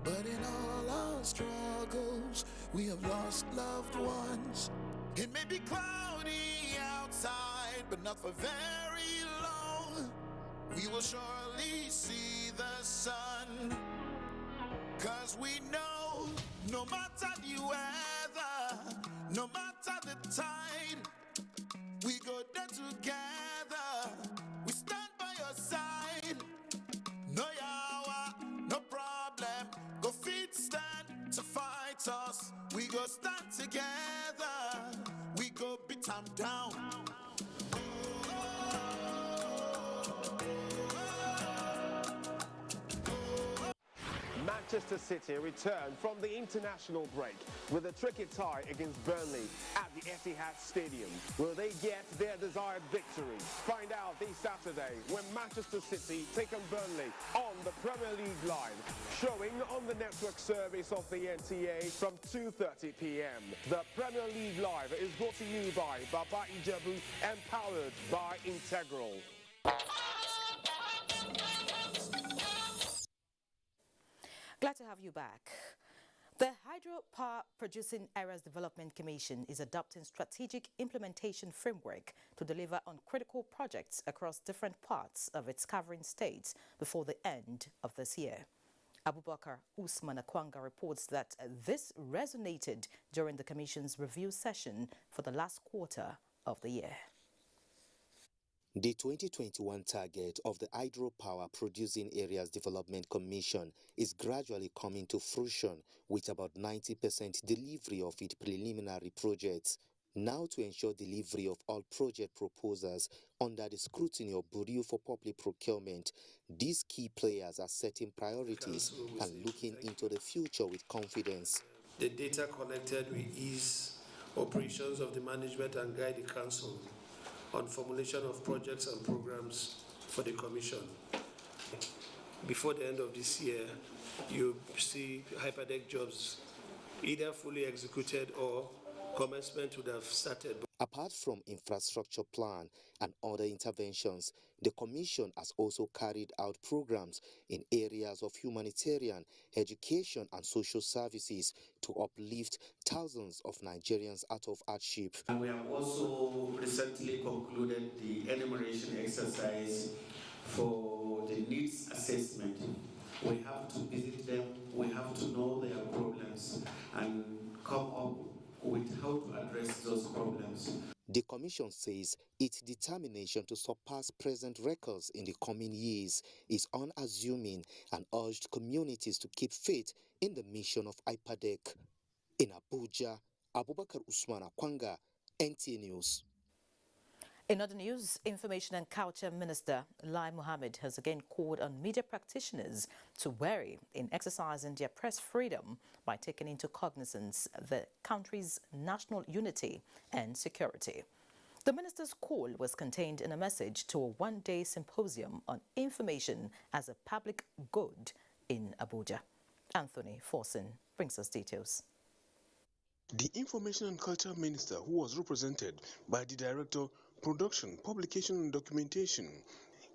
but in all our struggles, we have lost loved ones. It may be cloudy outside, but not for very long. We will surely see the sun, 'cause we know no matter the weather, no matter the tide, we go there together. We stand by your side. No yawa, no problem. Go fit stand to fight us. We go stand together. We go beat them down. Manchester City return from the international break with a tricky tie against Burnley at the Etihad Stadium. Will they get their desired victory? Find out this Saturday when Manchester City take on Burnley on the Premier League Live, showing on the network service of the NTA from 2:30 p.m. The Premier League Live is brought to you by Baba Ijebu and powered by Integral. Glad to have you back. The Hydropower Producing Areas Development Commission is adopting strategic implementation framework to deliver on critical projects across different parts of its covering states before the end of this year. Abubakar Usman Akwanga reports that this resonated during the Commission's review session for the last quarter of the year. The 2021 target of the Hydropower Producing Areas Development Commission is gradually coming to fruition, with about 90% delivery of its preliminary projects. Now, to ensure delivery of all project proposals under the scrutiny of Bureau for Public Procurement, these key players are setting priorities and looking into the future with confidence. The data collected will ease operations of the management and guide the council on formulation of projects and programs for the commission. Before the end of this year, you see hyperdeck jobs either fully executed or commencement would have started. Apart from infrastructure plan and other interventions, the Commission has also carried out programs in areas of humanitarian, education and social services to uplift thousands of Nigerians out of hardship. And we have also recently concluded the enumeration exercise for the needs assessment. We have to visit them, we have to know their problems and come up with how to address those problems. The Commission says its determination to surpass present records in the coming years is unassuming and urged communities to keep faith in the mission of IPADEC. In Abuja, Abubakar Usman Akwanga, NTA News. In other news, Information and Culture Minister Lai Mohammed has again called on media practitioners to vary in exercising their press freedom by taking into cognizance the country's national unity and security. The minister's call was contained in a message to a one-day symposium on information as a public good in Abuja. Anthony Forson brings us details. The Information and Culture Minister, who was represented by the Director, Production, Publication and Documentation,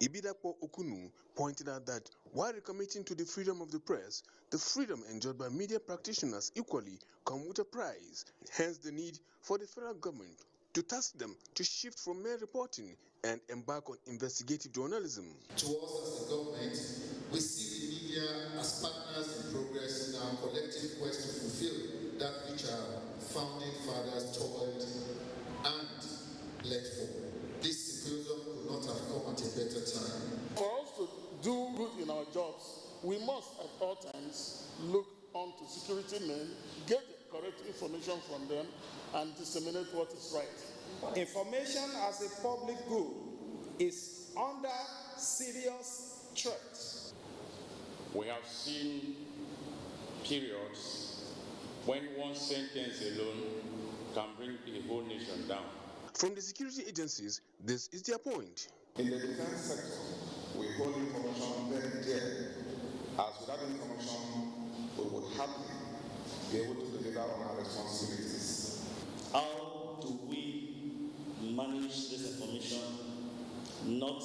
Ibidapo Okunu, pointed out that while recommitting to the freedom of the press, the freedom enjoyed by media practitioners equally come with a price. Hence the need for the federal government to task them to shift from mere reporting and embark on investigative journalism. To us as the government, we see the media as partners in progress in our collective quest to fulfill that which our founding fathers toiled and bled for. This symposium could not have come at a better time. For us to do good in our jobs, we must at all times look onto security men, get the correct information from them, and disseminate what is right. Information as a public good is under serious threat. We have seen periods when one sentence alone can bring the whole nation down. From the security agencies, this is their point. In the defense sector, we hold information very dear, as without information, we would hardly be able to deliver on our responsibilities. How do we manage this information not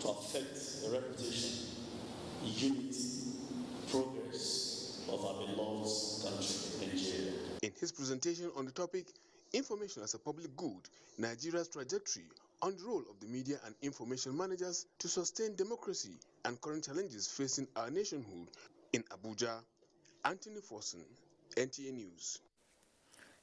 to affect the reputation, unity, progress of our beloved country, Nigeria? In his presentation on the topic, Information as a Public Good, Nigeria's Trajectory on the role of the media and information managers to sustain democracy and current challenges facing our nationhood, in Abuja, Anthony Forson, NTA News.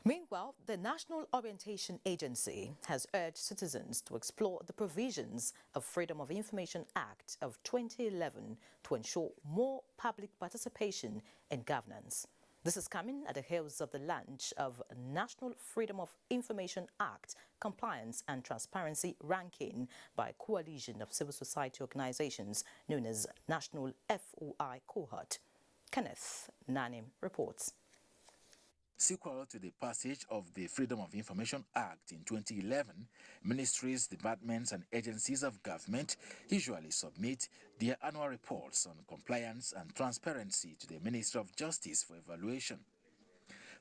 Meanwhile, the National Orientation Agency has urged citizens to explore the provisions of Freedom of Information Act of 2011 to ensure more public participation in governance. This is coming at the heels of the launch of National Freedom of Information Act Compliance and Transparency Ranking by a coalition of civil society organizations known as National FOI Cohort. Kenneth Nanim reports. Sequel to the passage of the Freedom of Information Act in 2011, ministries, departments and agencies of government usually submit their annual reports on compliance and transparency to the Ministry of Justice for evaluation.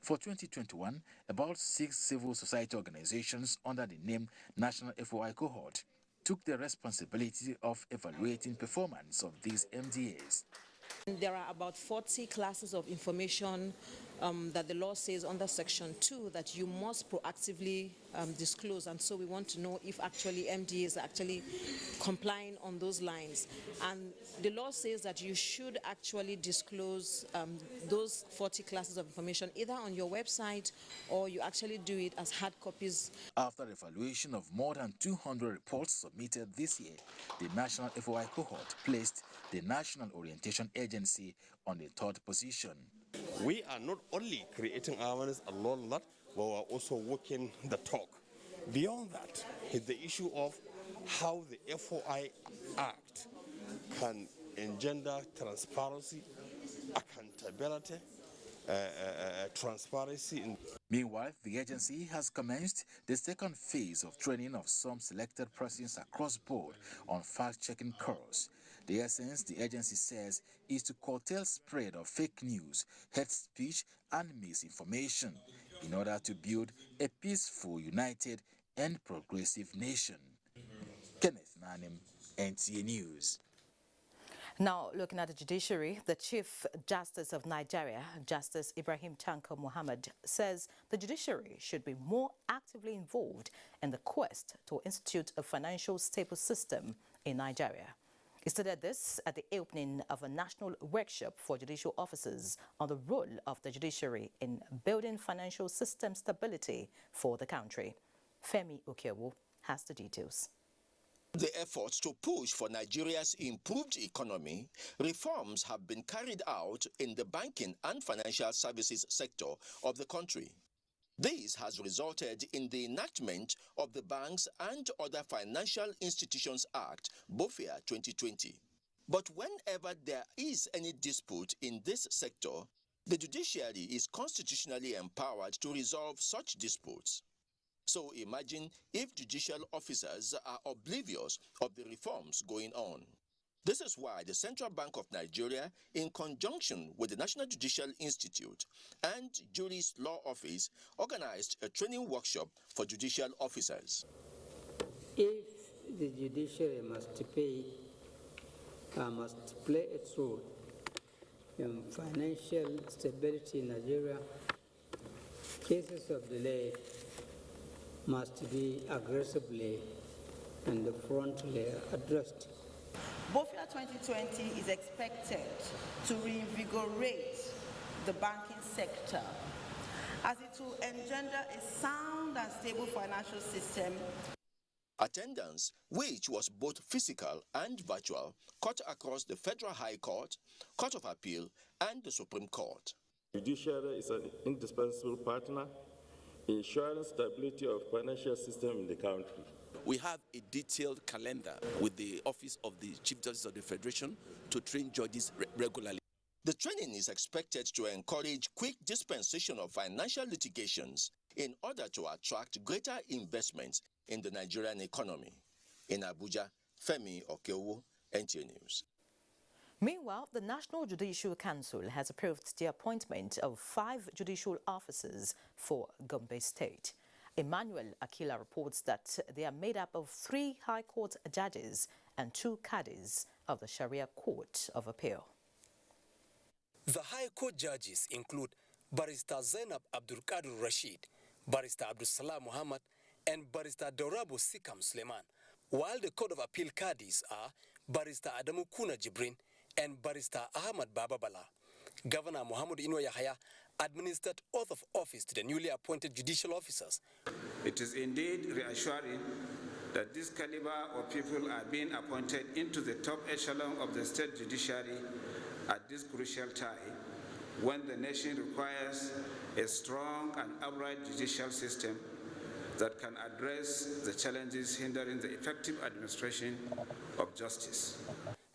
For 2021, about 6 civil society organizations under the name National FOI Cohort took the responsibility of evaluating performance of these MDAs. There are about 40 classes of information that the law says under Section 2 that you must proactively disclose, and so we want to know if actually MDA is actually complying on those lines. And the law says that you should actually disclose those 40 classes of information either on your website or you actually do it as hard copies. After evaluation of more than 200 reports submitted this year, the National FOI cohort placed the National Orientation Agency on the 3rd position. We are not only creating awareness a lot, but we are also walking the talk. Beyond that is the issue of how the FOI Act can engender transparency, accountability, transparency. Meanwhile, the agency has commenced the 2nd phase of training of some selected persons across board on fact-checking course. The essence, the agency says, is to curtail spread of fake news, hate speech, and misinformation in order to build a peaceful, united, and progressive nation. Kenneth Nanim, NTA News. Now, looking at the judiciary, the Chief Justice of Nigeria, Justice Ibrahim Tanko Muhammad, says the judiciary should be more actively involved in the quest to institute a financial stable system in Nigeria. He stated this at the opening of a national workshop for judicial officers on the role of the judiciary in building financial system stability for the country. Femi Okewo has the details. The efforts to push for Nigeria's improved economy, reforms have been carried out in the banking and financial services sector of the country. This has resulted in the enactment of the Banks and Other Financial Institutions Act, BOFIA 2020. But whenever there is any dispute in this sector, the judiciary is constitutionally empowered to resolve such disputes. So imagine if judicial officers are oblivious of the reforms going on. This is why the Central Bank of Nigeria, in conjunction with the National Judicial Institute and Juris Law Office, organized a training workshop for judicial officers. If the judiciary must play its role in financial stability in Nigeria, cases of delay must be aggressively and frontally addressed. BOFIA 2020 is expected to reinvigorate the banking sector as it will engender a sound and stable financial system. Attendance, which was both physical and virtual, cut across the Federal High Court, Court of Appeal, and the Supreme Court. Judiciary is an indispensable partner in ensuring stability of financial system in the country. We have a detailed calendar with the Office of the Chief Justice of the Federation to train judges regularly. The training is expected to encourage quick dispensation of financial litigations in order to attract greater investments in the Nigerian economy. In Abuja, Femi Okewo, NTA News. Meanwhile, the National Judicial Council has approved the appointment of 5 judicial officers for Gombe State. Emmanuel Akila reports that they are made up of 3 High Court judges and 2 cadis of the Sharia Court of Appeal. The High Court judges include Barrister Zainab Abdul Qadir Rashid, Barrister Abdul Salam Muhammad, and Barrister Dorabo Sikam Suleiman, while the Court of Appeal cadis are Barrister Adamu Kuna Jibrin and Barrister Ahmad Bababala. Governor Muhammad Ino Yahya administered oath of office to the newly appointed judicial officers. It is indeed reassuring that this caliber of people are being appointed into the top echelon of the state judiciary at this crucial time when the nation requires a strong and upright judicial system that can address the challenges hindering the effective administration of justice.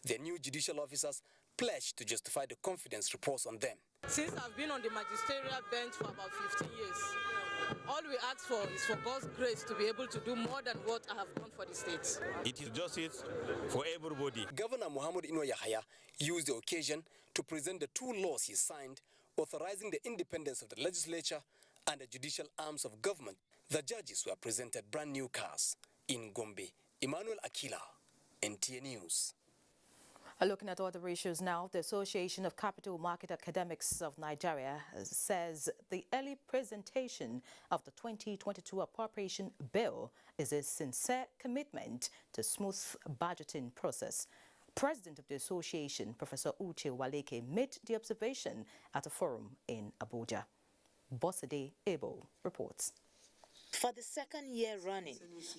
The new judicial officers pledged to justify the confidence reposed on them. Since I've been on the magisterial bench for about 15 years, all we ask for is for God's grace to be able to do more than what I have done for the state. It is justice for everybody. Governor Muhammad Ino Yahya used the occasion to present the 2 laws he signed authorizing the independence of the legislature and the judicial arms of government. The judges were presented brand new cars. In Gombe, Emmanuel Akila, NTA News. Looking at other issues now, the Association of Capital Market Academics of Nigeria says the early presentation of the 2022 appropriation bill is a sincere commitment to smooth budgeting process. President of the association, Professor Uche Waleke, made the observation at a forum in Abuja. Bosede Ebo reports. For the second year running,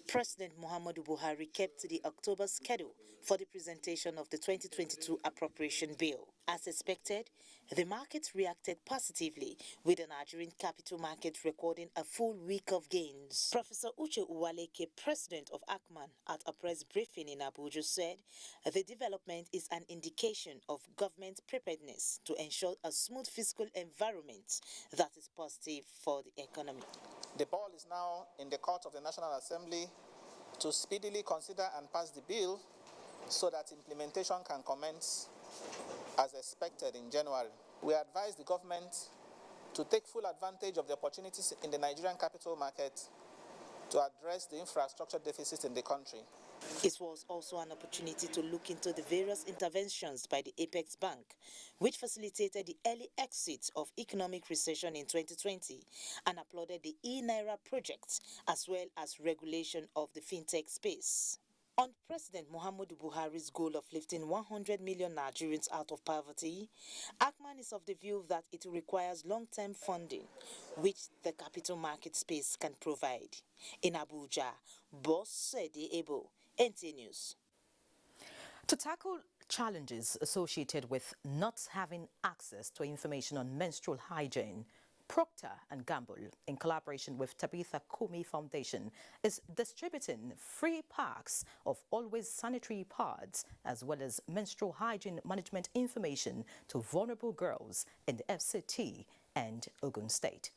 President Muhammadu Buhari kept to the October schedule for the presentation of the 2022 appropriation bill. As expected, the market reacted positively, with the Nigerian capital market recording a full week of gains. Professor Uche Uwaleke, president of ACMAN, at a press briefing in Abuja, said the development is an indication of government preparedness to ensure a smooth fiscal environment that is positive for the economy. The ball is now in the court of the National Assembly to speedily consider and pass the bill so that implementation can commence as expected in January. We advise the government to take full advantage of the opportunities in the Nigerian capital market to address the infrastructure deficit in the country. It was also an opportunity to look into the various interventions by the Apex Bank, which facilitated the early exit of economic recession in 2020 and applauded the e-Naira project as well as regulation of the fintech space. On President Muhammadu Buhari's goal of lifting 100 million Nigerians out of poverty, ACMAN is of the view that it requires long-term funding, which the capital market space can provide. In Abuja, Bosede Ebo, NTA News. To tackle challenges associated with not having access to information on menstrual hygiene, Procter & Gamble, in collaboration with Tabitha Kumi Foundation, is distributing free packs of always sanitary pads as well as menstrual hygiene management information to vulnerable girls in the FCT and Ogun State.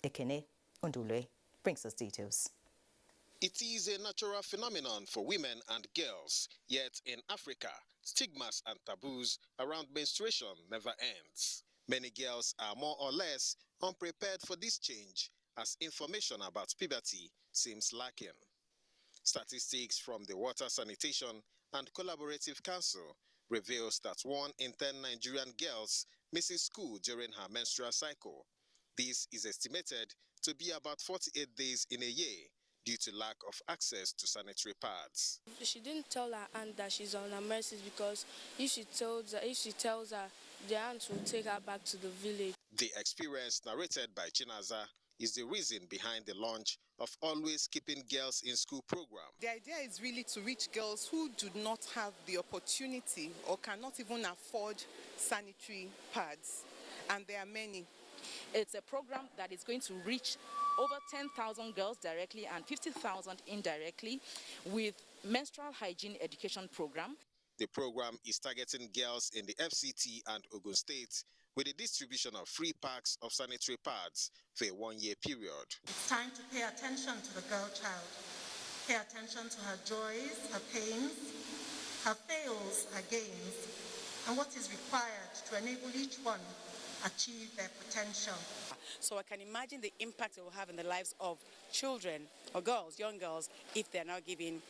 Ekene Ondule brings us details. It is a natural phenomenon for women and girls, yet in Africa, stigmas and taboos around menstruation never ends. Many girls are more or less unprepared for this change, as information about puberty seems lacking. Statistics from the Water Sanitation and Collaborative Council reveals that 1 in 10 Nigerian girls misses school during her menstrual cycle. This is estimated to be about 48 days in a year, due to lack of access to sanitary pads. She didn't tell her aunt that she's on her menses because if she tells her, the aunt will take her back to the village. The experience narrated by Chinaza is the reason behind the launch of Always Keeping Girls in School program. The idea is really to reach girls who do not have the opportunity or cannot even afford sanitary pads, and there are many. It's a program that is going to reach over 10,000 girls directly and 50,000 indirectly with menstrual hygiene education program. The program is targeting girls in the FCT and Ogun State with the distribution of free packs of sanitary pads for a 1-year period. It's time to pay attention to the girl child. Pay attention to her joys, her pains, her fails, her gains, and what is required to enable each one achieve their potential. So I can imagine the impact it will have in the lives of children or girls, young girls, if they're now given,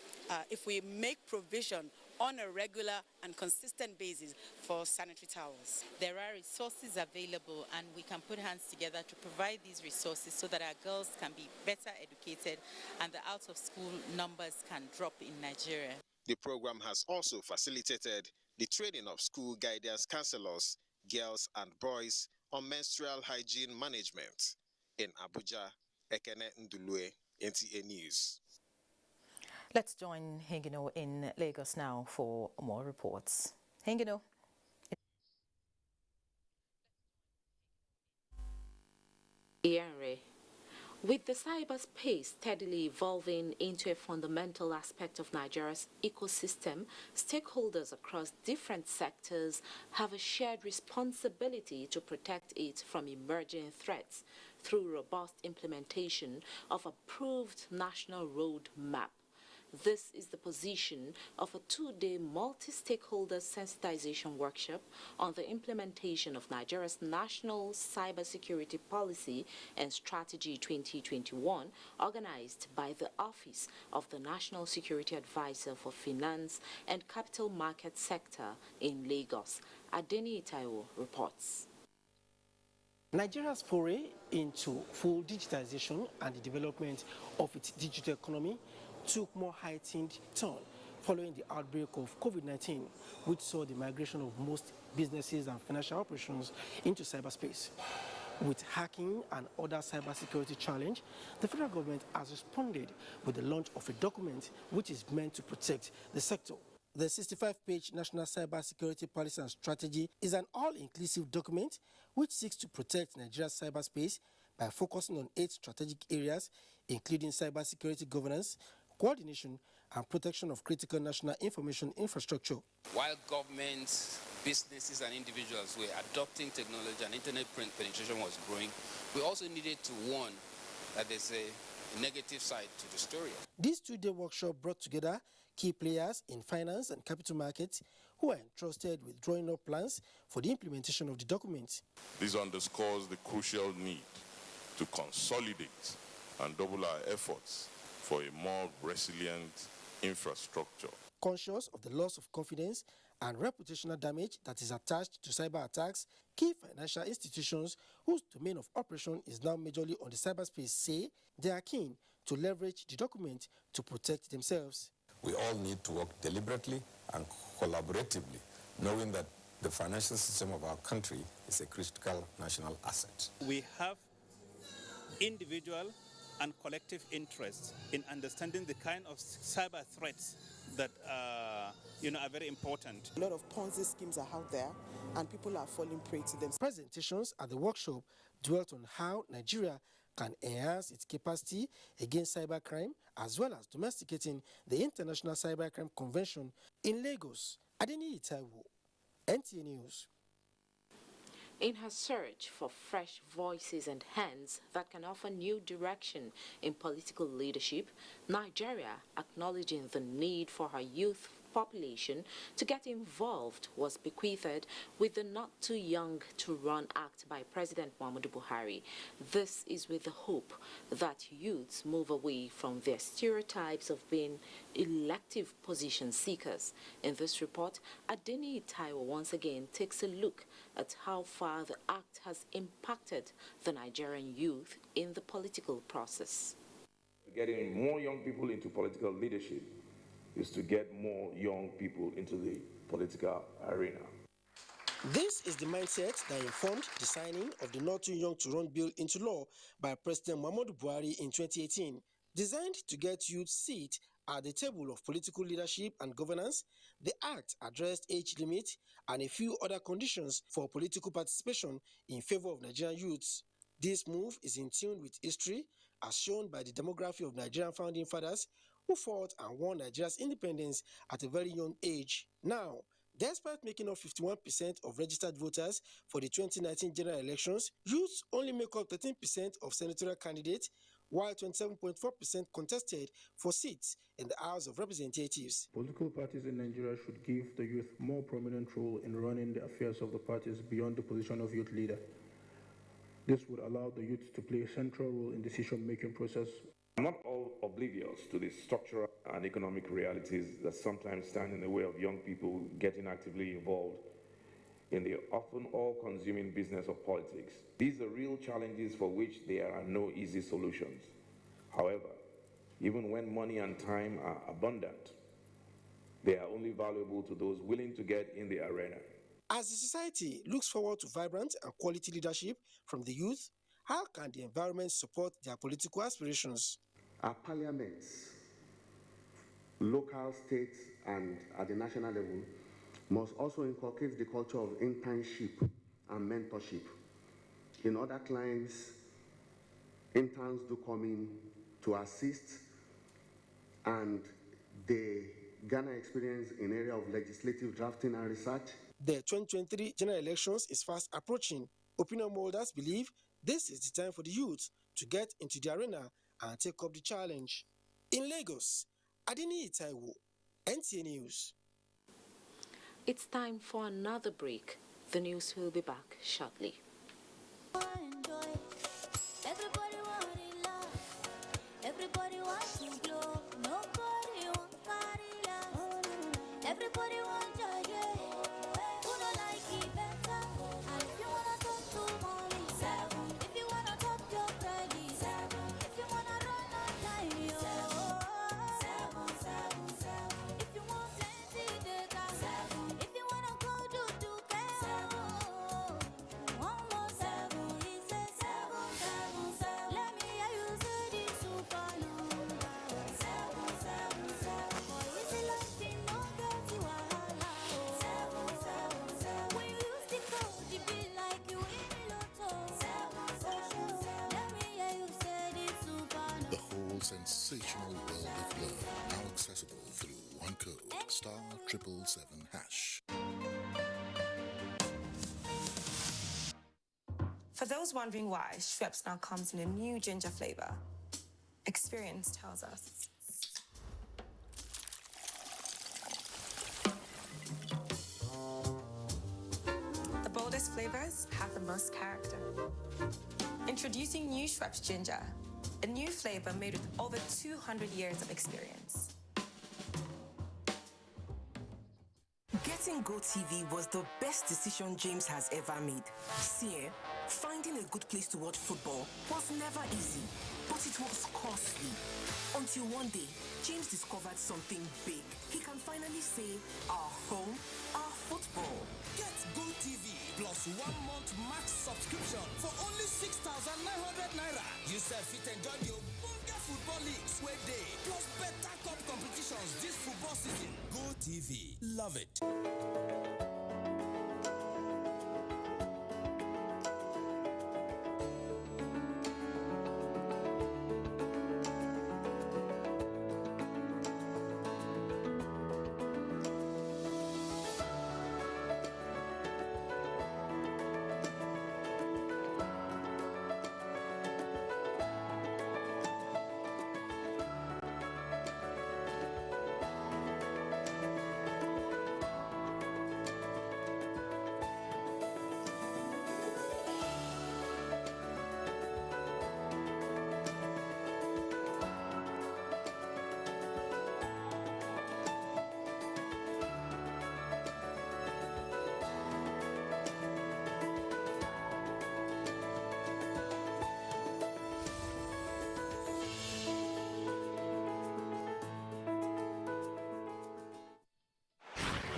if we make provision on a regular and consistent basis for sanitary towels. There are resources available, and we can put hands together to provide these resources so that our girls can be better educated and the out-of-school numbers can drop in Nigeria. The program has also facilitated the training of school guidance counselors, girls and boys, on menstrual hygiene management. In Abuja, Ekene Ndulue, NTA News. Let's join Hengino in Lagos now for more reports. Hengino. Ianre. With the cyberspace steadily evolving into a fundamental aspect of Nigeria's ecosystem, stakeholders across different sectors have a shared responsibility to protect it from emerging threats through robust implementation of approved national road map. This is the position of a two-day multi-stakeholder sensitization workshop on the implementation of Nigeria's National Cybersecurity Policy and Strategy 2021, organized by the Office of the National Security Advisor for Finance and Capital Market Sector in Lagos. Adeni Itaiwo reports. Nigeria's foray into full digitization and the development of its digital economy took more heightened turn following the outbreak of COVID-19, which saw the migration of most businesses and financial operations into cyberspace. With hacking and other cybersecurity challenges, the federal government has responded with the launch of a document which is meant to protect the sector. The 65-page National Cybersecurity Policy and Strategy is an all-inclusive document which seeks to protect Nigeria's cyberspace by focusing on 8 strategic areas, including cybersecurity governance, coordination, and protection of critical national information infrastructure. While governments, businesses, and individuals were adopting technology and internet penetration was growing, we also needed to warn that there's a negative side to the story. This two-day workshop brought together key players in finance and capital markets who are entrusted with drawing up plans for the implementation of the document. This underscores the crucial need to consolidate and double our efforts for a more resilient infrastructure. Conscious of the loss of confidence and reputational damage that is attached to cyber attacks, key financial institutions whose domain of operation is now majorly on the cyberspace say they are keen to leverage the document to protect themselves. We all need to work deliberately and collaboratively, knowing that the financial system of our country is a critical national asset. We have individual and collective interests in understanding the kind of cyber threats that are very important. A lot of Ponzi schemes are out there and people are falling prey to them. Presentations at the workshop dwelt on how Nigeria can enhance its capacity against cybercrime as well as domesticating the International Cybercrime Convention in Lagos. Adeni Itaiwo, NTA News. In her search for fresh voices and hands that can offer new direction in political leadership, Nigeria, acknowledging the need for her youth population to get involved, was bequeathed with the Not Too Young to Run Act by President Muhammadu Buhari. This is with the hope that youths move away from their stereotypes of being elective position seekers. In this report, Adeni Itaiwo once again takes a look at how far the act has impacted the Nigerian youth in the political process. Getting more young people into political leadership is to get more young people into the political arena. This is the mindset that informed the signing of the Not Too Young to Run bill into law by President Muhammadu Buhari in 2018. Designed to get youth seat at the table of political leadership and governance, the act addressed age limit and a few other conditions for political participation in favor of Nigerian youths. This move is in tune with history, as shown by the demography of Nigerian founding fathers who fought and won Nigeria's independence at a very young age. Now, despite making up 51% of registered voters for the 2019 general elections, youths only make up 13% of senatorial candidates, while 27.4% contested for seats in the House of Representatives. Political parties in Nigeria should give the youth more prominent role in running the affairs of the parties beyond the position of youth leader. This would allow the youth to play a central role in decision-making process. I'm not all oblivious to the structural and economic realities that sometimes stand in the way of young people getting actively involved in the often all-consuming business of politics. These are real challenges for which there are no easy solutions. However, even when money and time are abundant, they are only valuable to those willing to get in the arena. As the society looks forward to vibrant and quality leadership from the youth, how can the environment support their political aspirations? Our parliaments, local, states, and at the national level, must also inculcate the culture of internship and mentorship. In other climes, interns do come in to assist, and they garner experience in area of legislative drafting and research. The 2023 general elections is fast approaching. Opinion holders believe this is the time for the youth to get into the arena and take up the challenge. In Lagos, Adini Itaiwo, NTA News. It's time for another break. The news will be back shortly. Everybody wants to blow, nobody wants party love. Everybody wants joy, yeah. Who don't like it better? And if you wanna talk to money, 7. If you wanna talk your credit, 7. If you wanna run on time, yo, 7. If you want plenty data, 7. If you wanna go do 7. One more 7, he says 7. Let me hear you say this super number. 7. Boy, is it like they no get you wahala? 7. When you use the code, it be like you win the lotto. 7. Let me hear you say this super number. The whole sensational world of love, now accessible through one code, *777#. For those wondering why, Schweppes now comes in a new ginger flavor. Experience tells us. The boldest flavors have the most character. Introducing new Schweppes Ginger, a new flavor made with over 200 years of experience. Getting GoTV was the best decision James has ever made. See, finding a good place to watch football was never easy, but it was costly. Until one day, James discovered something big. He can finally say, our home, our football. Get GoTV plus 1 month max subscription for only 6,900 naira. You self fit enjoy your Bunga football leagues where day, plus better cup competitions this football season. GoTV, love it.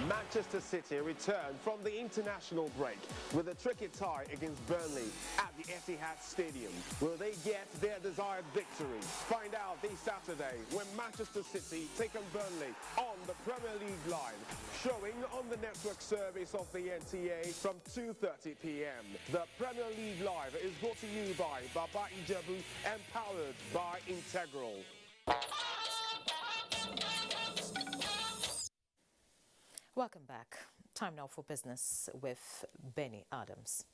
Manchester City returned from the international break with a tricky tie against Burnley at the Etihad Stadium. Will they get their desired victory? Find out this Saturday when Manchester City take on Burnley on the Premier League Live, showing on the network service of the NTA from 2:30 p.m. The Premier League Live is brought to you by Baba Ijebu and powered by Integral. Welcome back. Time now for business with Benny Adams.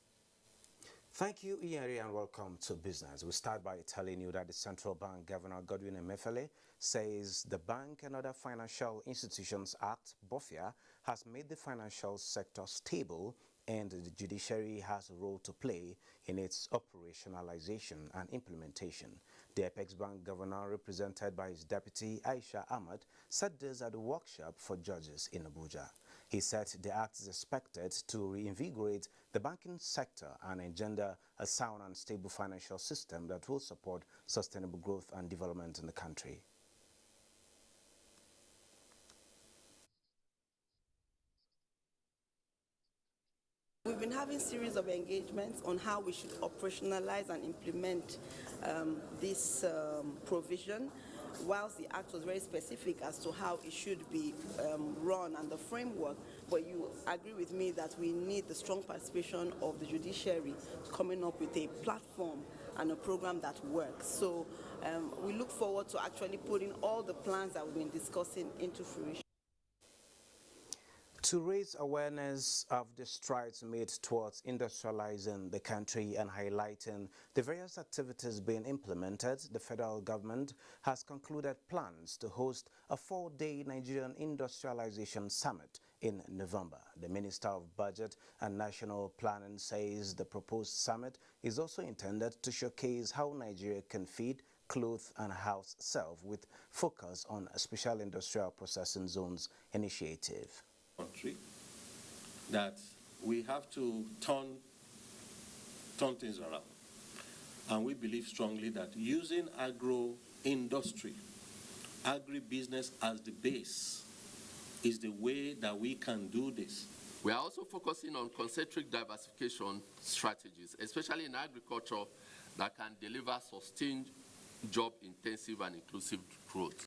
Thank you, Iyeri, and welcome to business. We start by telling you that the Central Bank Governor Godwin Emefiele says the Bank and Other Financial Institutions Act, BOFIA, has made the financial sector stable and the judiciary has a role to play in its operationalization and implementation. The Apex Bank Governor, represented by his deputy Aisha Ahmad, said this at a workshop for judges in Abuja. He said the act is expected to reinvigorate the banking sector and engender a sound and stable financial system that will support sustainable growth and development in the country. We've been having a series of engagements on how we should operationalize and implement this provision, whilst the Act was very specific as to how it should be run and the framework. But you agree with me that we need the strong participation of the judiciary coming up with a platform and a program that works. So we look forward to actually putting all the plans that we've been discussing into fruition. To raise awareness of the strides made towards industrializing the country and highlighting the various activities being implemented, the federal government has concluded plans to host a 4-day Nigerian Industrialization Summit in November. The Minister of Budget and National Planning says the proposed summit is also intended to showcase how Nigeria can feed, clothe and house itself, with focus on a special industrial processing zones initiative. Country that we have to turn things around, and we believe strongly that using agro-industry, agribusiness as the base is the way that we can do this. We are also focusing on concentric diversification strategies, especially in agriculture, that can deliver sustained, job-intensive and inclusive growth.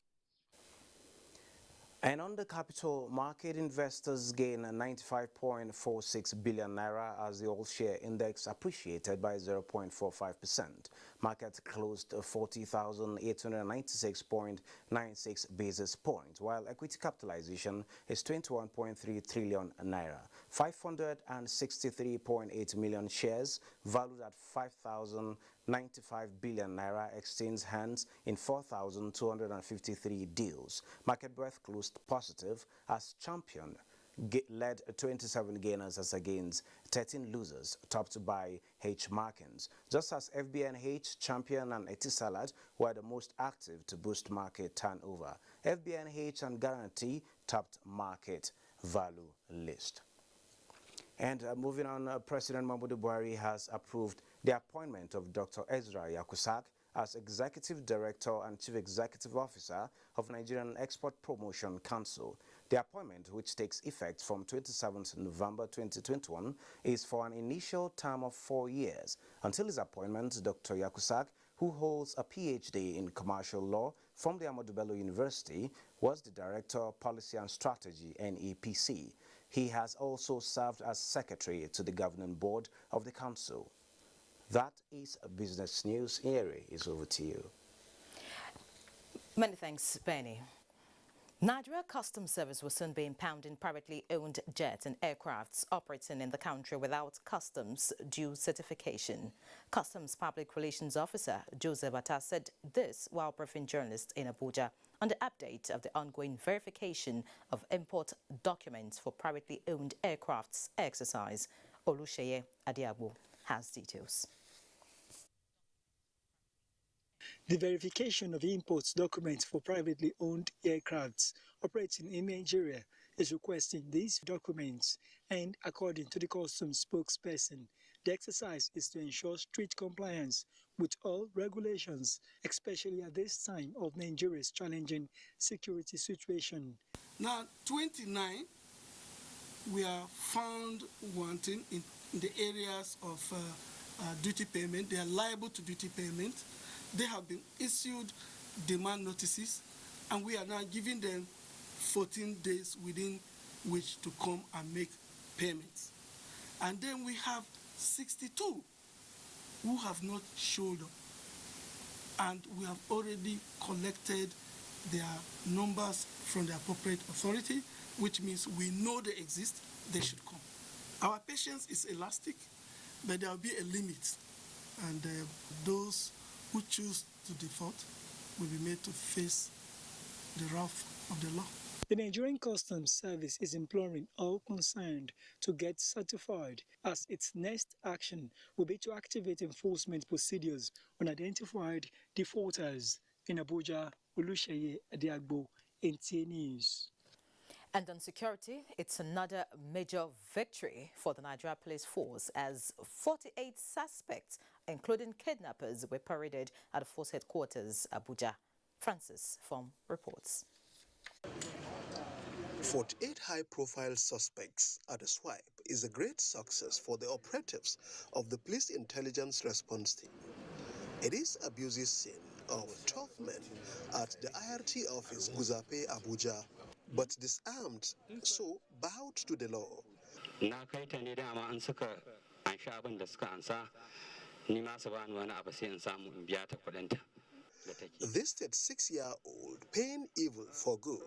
And on the capital market, investors gained 95.46 billion naira as the all-share index appreciated by 0.45%. Market closed 40,896.96 basis points, while equity capitalization is 21.3 trillion naira. 563.8 million shares valued at 5,095 billion naira exchanged hands in 4,253 deals. Market breadth closed positive as Champion led 27 gainers as against 13 losers, topped by H Markins. Just as FBNH, Champion and Etisalat were the most active to boost market turnover. FBNH and Guarantee topped market value list. And moving on, President Muhammadu Buhari has approved the appointment of Dr. Ezra Yakusak as Executive Director and Chief Executive Officer of Nigerian Export Promotion Council. The appointment, which takes effect from 27th November 2021, is for an initial term of 4 years. Until his appointment, Dr. Yakusak, who holds a PhD in commercial law from the Ahmadu Bello University, was the Director of Policy and Strategy, NEPC. He has also served as Secretary to the Governing Board of the Council. That is business news. Eri, is over to you. Many thanks, Benny. Nigeria Customs Service will soon be impounding privately owned jets and aircrafts operating in the country without customs due certification. Customs Public Relations Officer Joseph Atta said this while briefing journalists in Abuja on the update of the ongoing verification of import documents for privately owned aircrafts exercise. Olusheye Adiagbo has details. The verification of imports documents for privately owned aircrafts operating in Nigeria is requesting these documents, and according to the customs spokesperson, the exercise is to ensure strict compliance with all regulations, especially at this time of Nigeria's challenging security situation. Now, 29 we are found wanting in the areas of duty payment. They are liable to duty payment. They have been issued demand notices, and we are now giving them 14 days within which to come and make payments. And then we have 62 who have not showed up, and we have already collected their numbers from the appropriate authority, which means we know they exist, they should come. Our patience is elastic, but there will be a limit, and those who choose to default will be made to face the wrath of the law. The Nigerian Customs Service is imploring all concerned to get certified, as its next action will be to activate enforcement procedures on identified defaulters. In Abuja, Olusheye Adiagbo, NTA News. And on security, it's another major victory for the Nigeria Police Force as 48 suspects, including kidnappers, were paraded at the force headquarters, Abuja. Francis from reports. 48 high-profile suspects at a swipe is a great success for the operatives of the Police Intelligence Response Team. It is a busy scene of 12 men at the IRT office, Guzape, Abuja, but disarmed, so bowed to the law. This 36-year-old paying evil for good.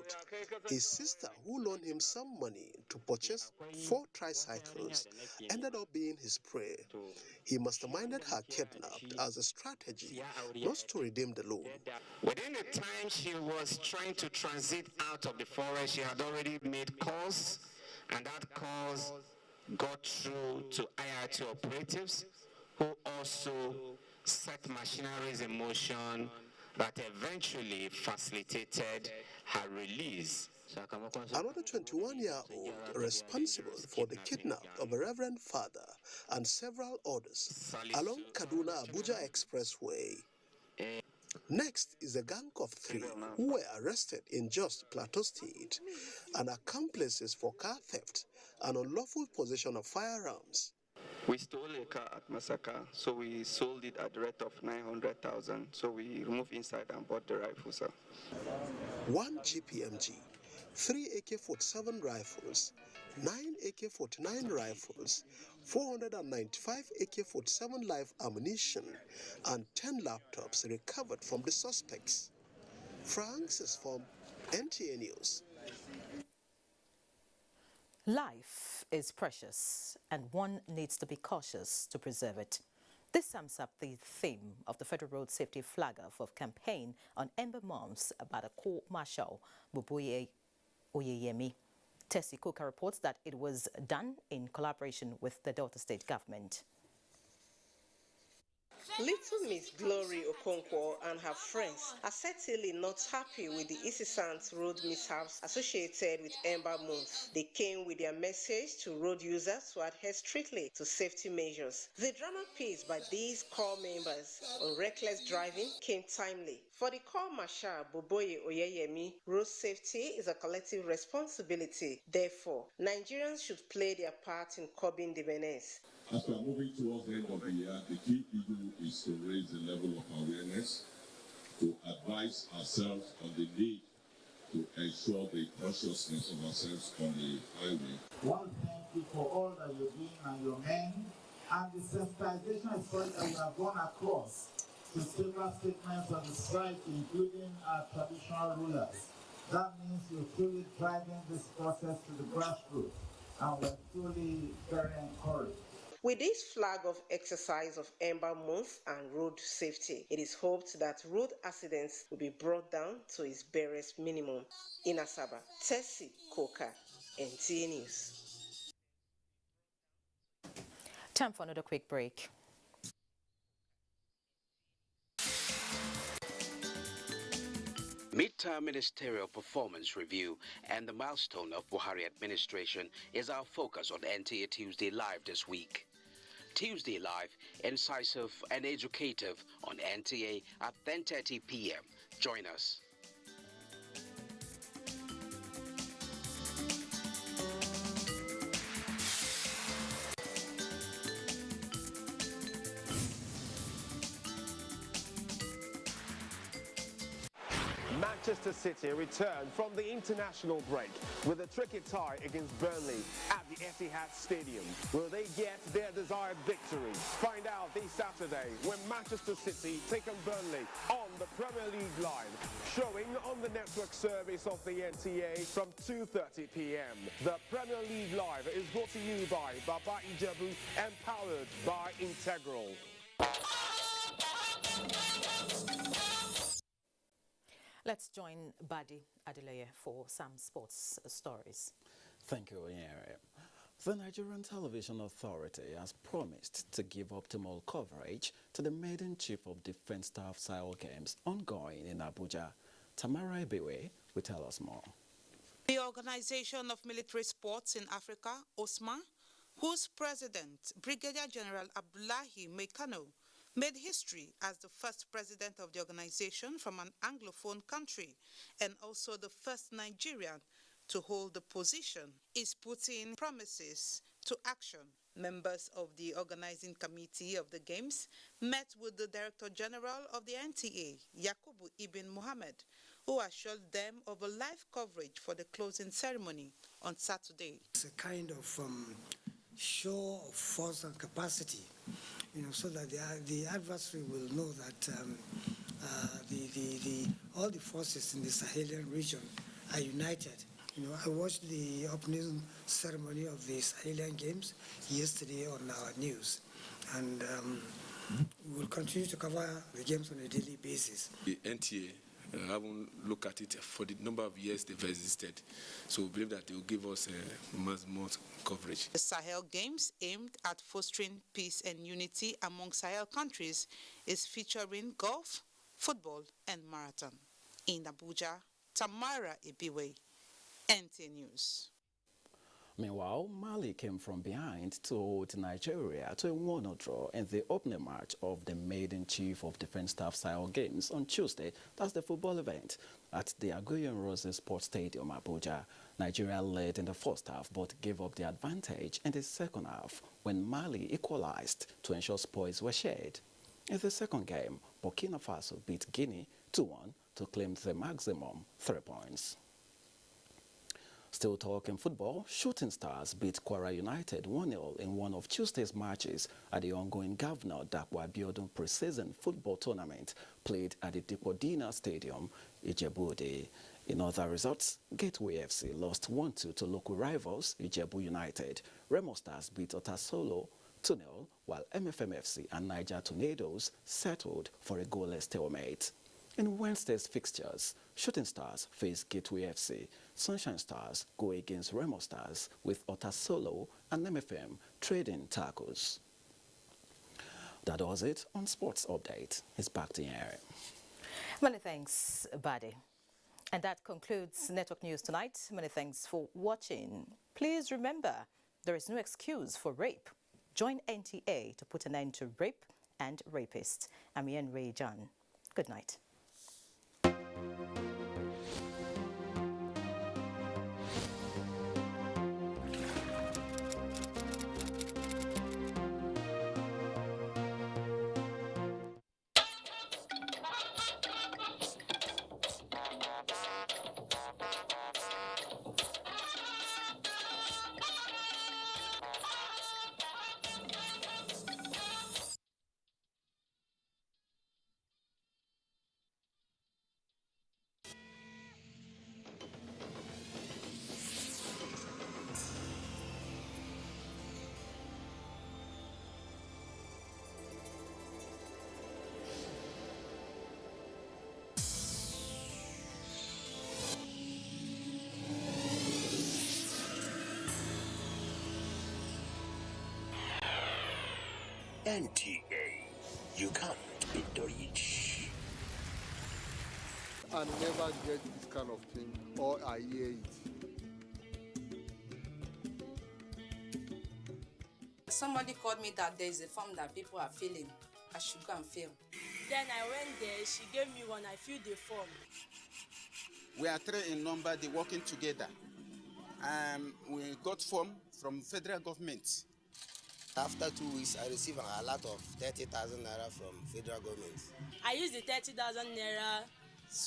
His sister, who loaned him some money to purchase 4 tricycles, ended up being his prey. He masterminded her kidnapped as a strategy not to redeem the loan. Within the time she was trying to transit out of the forest, she had already made calls, and that calls got through to IRT operatives, who also set machineries in motion that eventually facilitated her release. Another 21-year-old responsible for the kidnap of a reverend father and several others along Kaduna-Abuja Expressway. Next is a gang of 3 who were arrested in Jos Plateau State and accomplices for car theft and unlawful possession of firearms. We stole a car at Masaka, so we sold it at the rate of 900,000. So we removed inside and bought the rifle, sir. 1 GPMG, 3 AK-47 rifles, 9 AK-49 rifles, 495 AK-47 live ammunition, and 10 laptops recovered from the suspects. Francis from NTA News. Life is precious, and one needs to be cautious to preserve it. This sums up the theme of the Federal Road Safety Flag-Off of campaign on Ember Months by the Corps Marshal Boboye Oyeyemi. Tessie Coker reports that it was done in collaboration with the Delta State government. Little Miss Glory Okonkwo and her friends are certainly not happy with the incessant road mishaps associated with Ember Month. They came with their message to road users to adhere strictly to safety measures. The drama piece by these corps members on reckless driving came timely. For the Corps Marshal Boboye Oyeyemi, road safety is a collective responsibility. Therefore, Nigerians should play their part in curbing the menace. As we are moving towards the end of the year, the key issue is to raise the level of awareness, to advise ourselves on the need to ensure the consciousness of ourselves on the highway. One, thank you for all that you're doing and your men, and the sensitization effort that we have gone across to several statements on the strike, including our traditional rulers. That means you're truly driving this process to the grassroots, and we're truly very encouraged. With this flag of exercise of Ember Month and road safety, it is hoped that road accidents will be brought down to its barest minimum. In Asaba, Tessie Coker, NTA News. Time for another quick break. Mid-term ministerial performance review and the milestone of Buhari administration is our focus on NTA Tuesday Live this week. Tuesday Live, incisive and educative on NTA at 10:30 p.m. Join us. Manchester City return from the international break with a tricky tie against Burnley at the Etihad Stadium. Will they get their desired victory? Find out this Saturday when Manchester City take on Burnley on the Premier League Live, showing on the network service of the NTA from 2:30 p.m. The Premier League Live is brought to you by Baba Ijebu and powered by Integral. Let's join Badi Adeleye for some sports stories. Thank you, Onyere. The Nigerian Television Authority has promised to give optimal coverage to the maiden Chief of Defense Staff Sahel Games ongoing in Abuja. Tamara Ebewe will tell us more. The Organization of Military Sports in Africa, OSMA, whose president, Brigadier General Abdullahi Mekano, made history as the first president of the organization from an Anglophone country and also the first Nigerian to hold the position, is putting promises to action. Members of the organizing committee of the Games met with the Director General of the NTA, Yakubu Ibn Mohammed, who assured them of a live coverage for the closing ceremony on Saturday. It's a kind of show of force and capacity, so that the adversary will know that all the forces in the Sahelian region are united. I watched the opening ceremony of the Sahelian Games yesterday on our news, and we will continue to cover the games on a daily basis. The NTA haven't looked at it for the number of years they've existed, so we believe that they will give us more coverage. The Sahel Games, aimed at fostering peace and unity among Sahel countries, is featuring golf, football, and marathon. In Abuja, Tamara Ibiwe, NTA News. Meanwhile, Mali came from behind to hold Nigeria to a 1-0 draw in the opening match of the maiden Chief of Defence Staff Sahel Games on Tuesday. That's the football event at the Aguiyan Roses Sports Stadium, Abuja. Nigeria led in the first half but gave up the advantage in the second half when Mali equalized to ensure spoils were shared. In the second game, Burkina Faso beat Guinea 2-1 to claim the maximum 3 points. Still talking football, Shooting Stars beat Kwara United 1-0 in one of Tuesday's matches at the ongoing Governor Dakwa Abiodun pre-season football tournament played at the Dipodina Stadium, Ijebu-Ode. In other results, Gateway FC lost 1-2 to local rivals Ijebu United. Remo Stars beat Otasolo 2-0, while MFM FC and Niger Tornadoes settled for a goalless stalemate. In Wednesday's fixtures, Shooting Stars face Gateway FC. Sunshine Stars go against Remo Stars with Otasolo and MFM trading tackles. That does it on Sports Update. It's back to Harry. Many thanks, Badi. And that concludes Network News tonight. Many thanks for watching. Please remember, there is no excuse for rape. Join NTA to put an end to rape and rapists. I'm Ian Ray John. Good night. NTA, you can't beat the rich. I never get this kind of thing, or I hear it. Somebody called me that there is a form that people are filling. I should go and fill. Then I went there, she gave me one, I filled the form. We are 3 in number, they working together. We got form from federal government. After 2 weeks, I received a lot of 30,000 naira from federal government. I used the 30,000 naira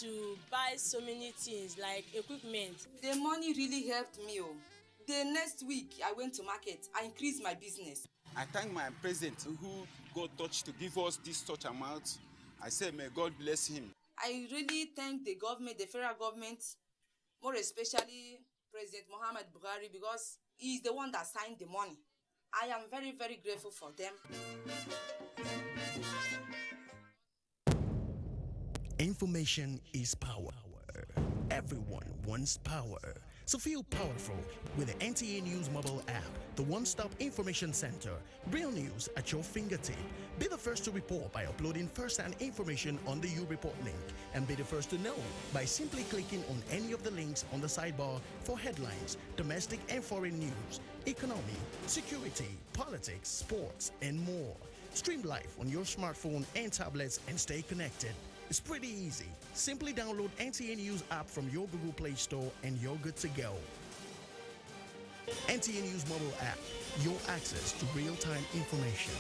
to buy so many things like equipment. The money really helped me. The next week, I went to market. I increased my business. I thank my president who got touched to give us this such amount. I say, may God bless him. I really thank the government, the federal government, more especially President Muhammad Buhari, because he's the one that signed the money. I am very, very grateful for them. Information is power. Everyone wants power. So feel powerful with the NTA News mobile app, the one-stop information center. Real news at your fingertip. Be the first to report by uploading first-hand information on the U-Report link. And be the first to know by simply clicking on any of the links on the sidebar for headlines, domestic and foreign news, economy, security, politics, sports, and more. Stream live on your smartphone and tablets and stay connected. It's pretty easy. Simply download NTA News app from your Google Play Store and you're good to go. NTA News mobile app, your access to real-time information.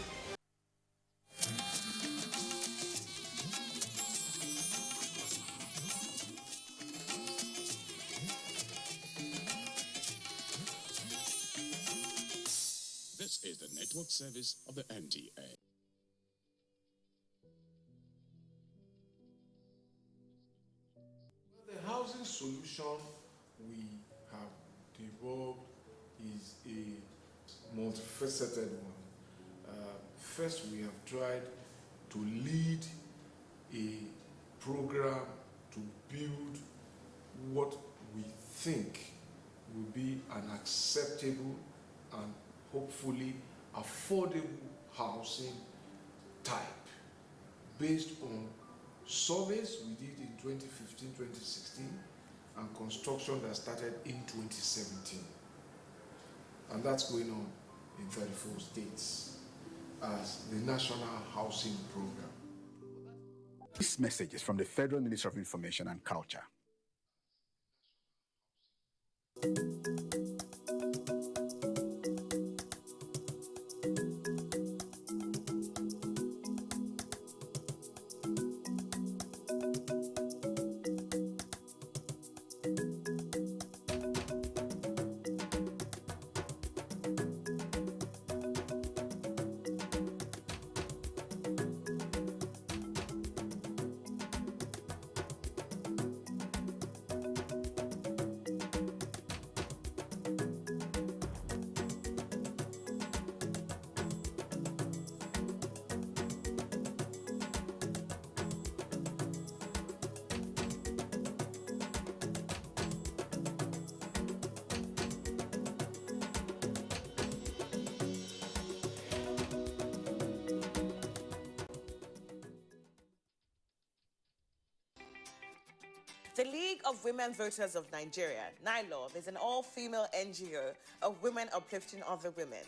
This is the network service of the NTA. solution we have developed is a multifaceted one. First, we have tried to lead a program to build what we think will be an acceptable and hopefully affordable housing type based on surveys we did in 2015-2016 and construction that started in 2017. And that's going on in 34 states as the National Housing Program. This message is from the Federal Ministry of Information and Culture. The League of Women Voters of Nigeria, NILOV, is an all-female NGO of women uplifting other women.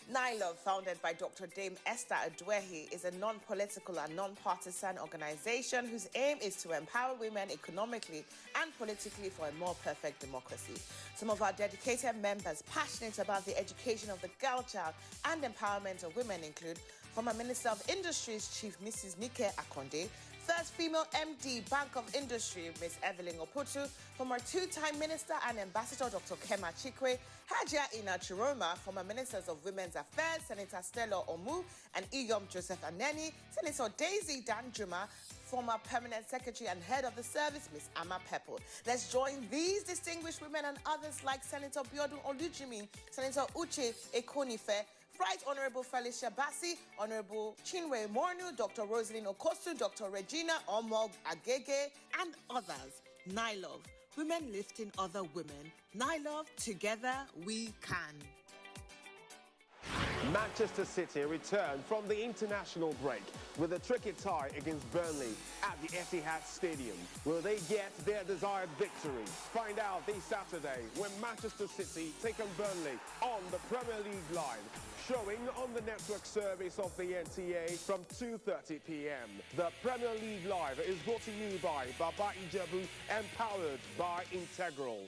NILOV, founded by Dr. Dame Esther Adwehi, is a non-political and non-partisan organization whose aim is to empower women economically and politically for a more perfect democracy. Some of our dedicated members passionate about the education of the girl child and empowerment of women include former Minister of Industries, Chief Mrs. Nike Akonde, first female MD, Bank of Industry, Ms. Evelyn Oputu, former two-time Minister and Ambassador Dr. Kema Chikwe, Hajia Ina Chiroma, former Ministers of Women's Affairs, Senator Stella Omu and Iyom Joseph Aneni, Senator Daisy Danjuma, former Permanent Secretary and Head of the Service, Ms. Ama Pepple. Let's join these distinguished women and others like Senator Biodun Olujimi, Senator Uche Ekonife, Right Honorable Felicia Bassi, Honorable Chinwe Mornu, Dr. Rosalind Okosu, Dr. Regina Omog Agege, and others. NILOV, women lifting other women. NILOV, together we can. Manchester City return from the international break with a tricky tie against Burnley at the Etihad Stadium. Will they get their desired victory? Find out this Saturday when Manchester City take on Burnley on the Premier League Live, showing on the network service of the NTA from 2:30 p.m. The Premier League Live is brought to you by Baba Ijebu and powered by Integral.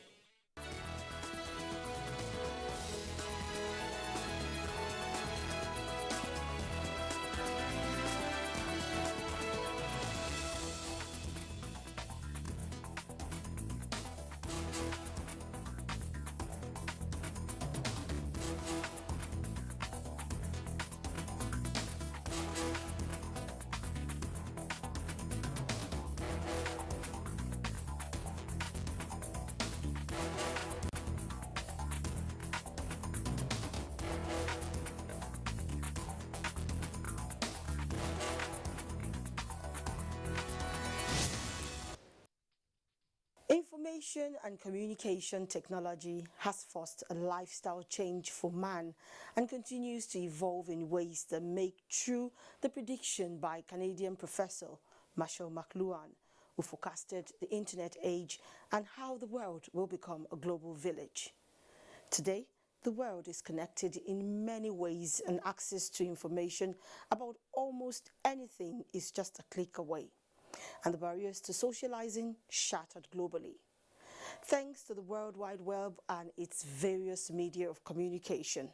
Information and communication technology has forced a lifestyle change for man and continues to evolve in ways that make true the prediction by Canadian professor Marshall McLuhan, who forecasted the internet age and how the world will become a global village. Today, the world is connected in many ways and access to information about almost anything is just a click away, and the barriers to socializing shattered globally. Thanks to the World Wide Web and its various media of communication.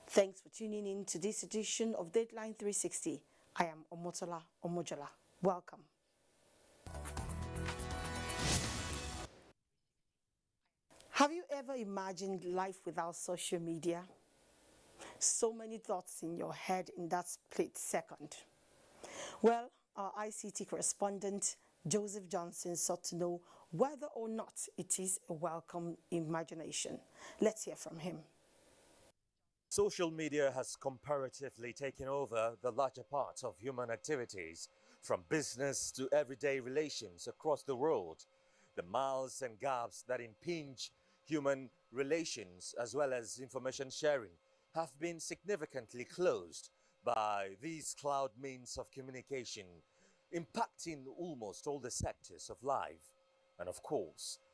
Thanks for tuning in to this edition of Deadline 360. I am Omotola Omojala. Welcome. Have you ever imagined life without social media? So many thoughts in your head in that split second. Well, our ICT correspondent Joseph Johnson sought to know whether or not it is a welcome imagination. Let's hear from him. Social media has comparatively taken over the larger part of human activities, from business to everyday relations across the world. The miles and gaps that impinge human relations as well as information sharing have been significantly closed by these cloud means of communication, impacting almost all the sectors of life. And of course,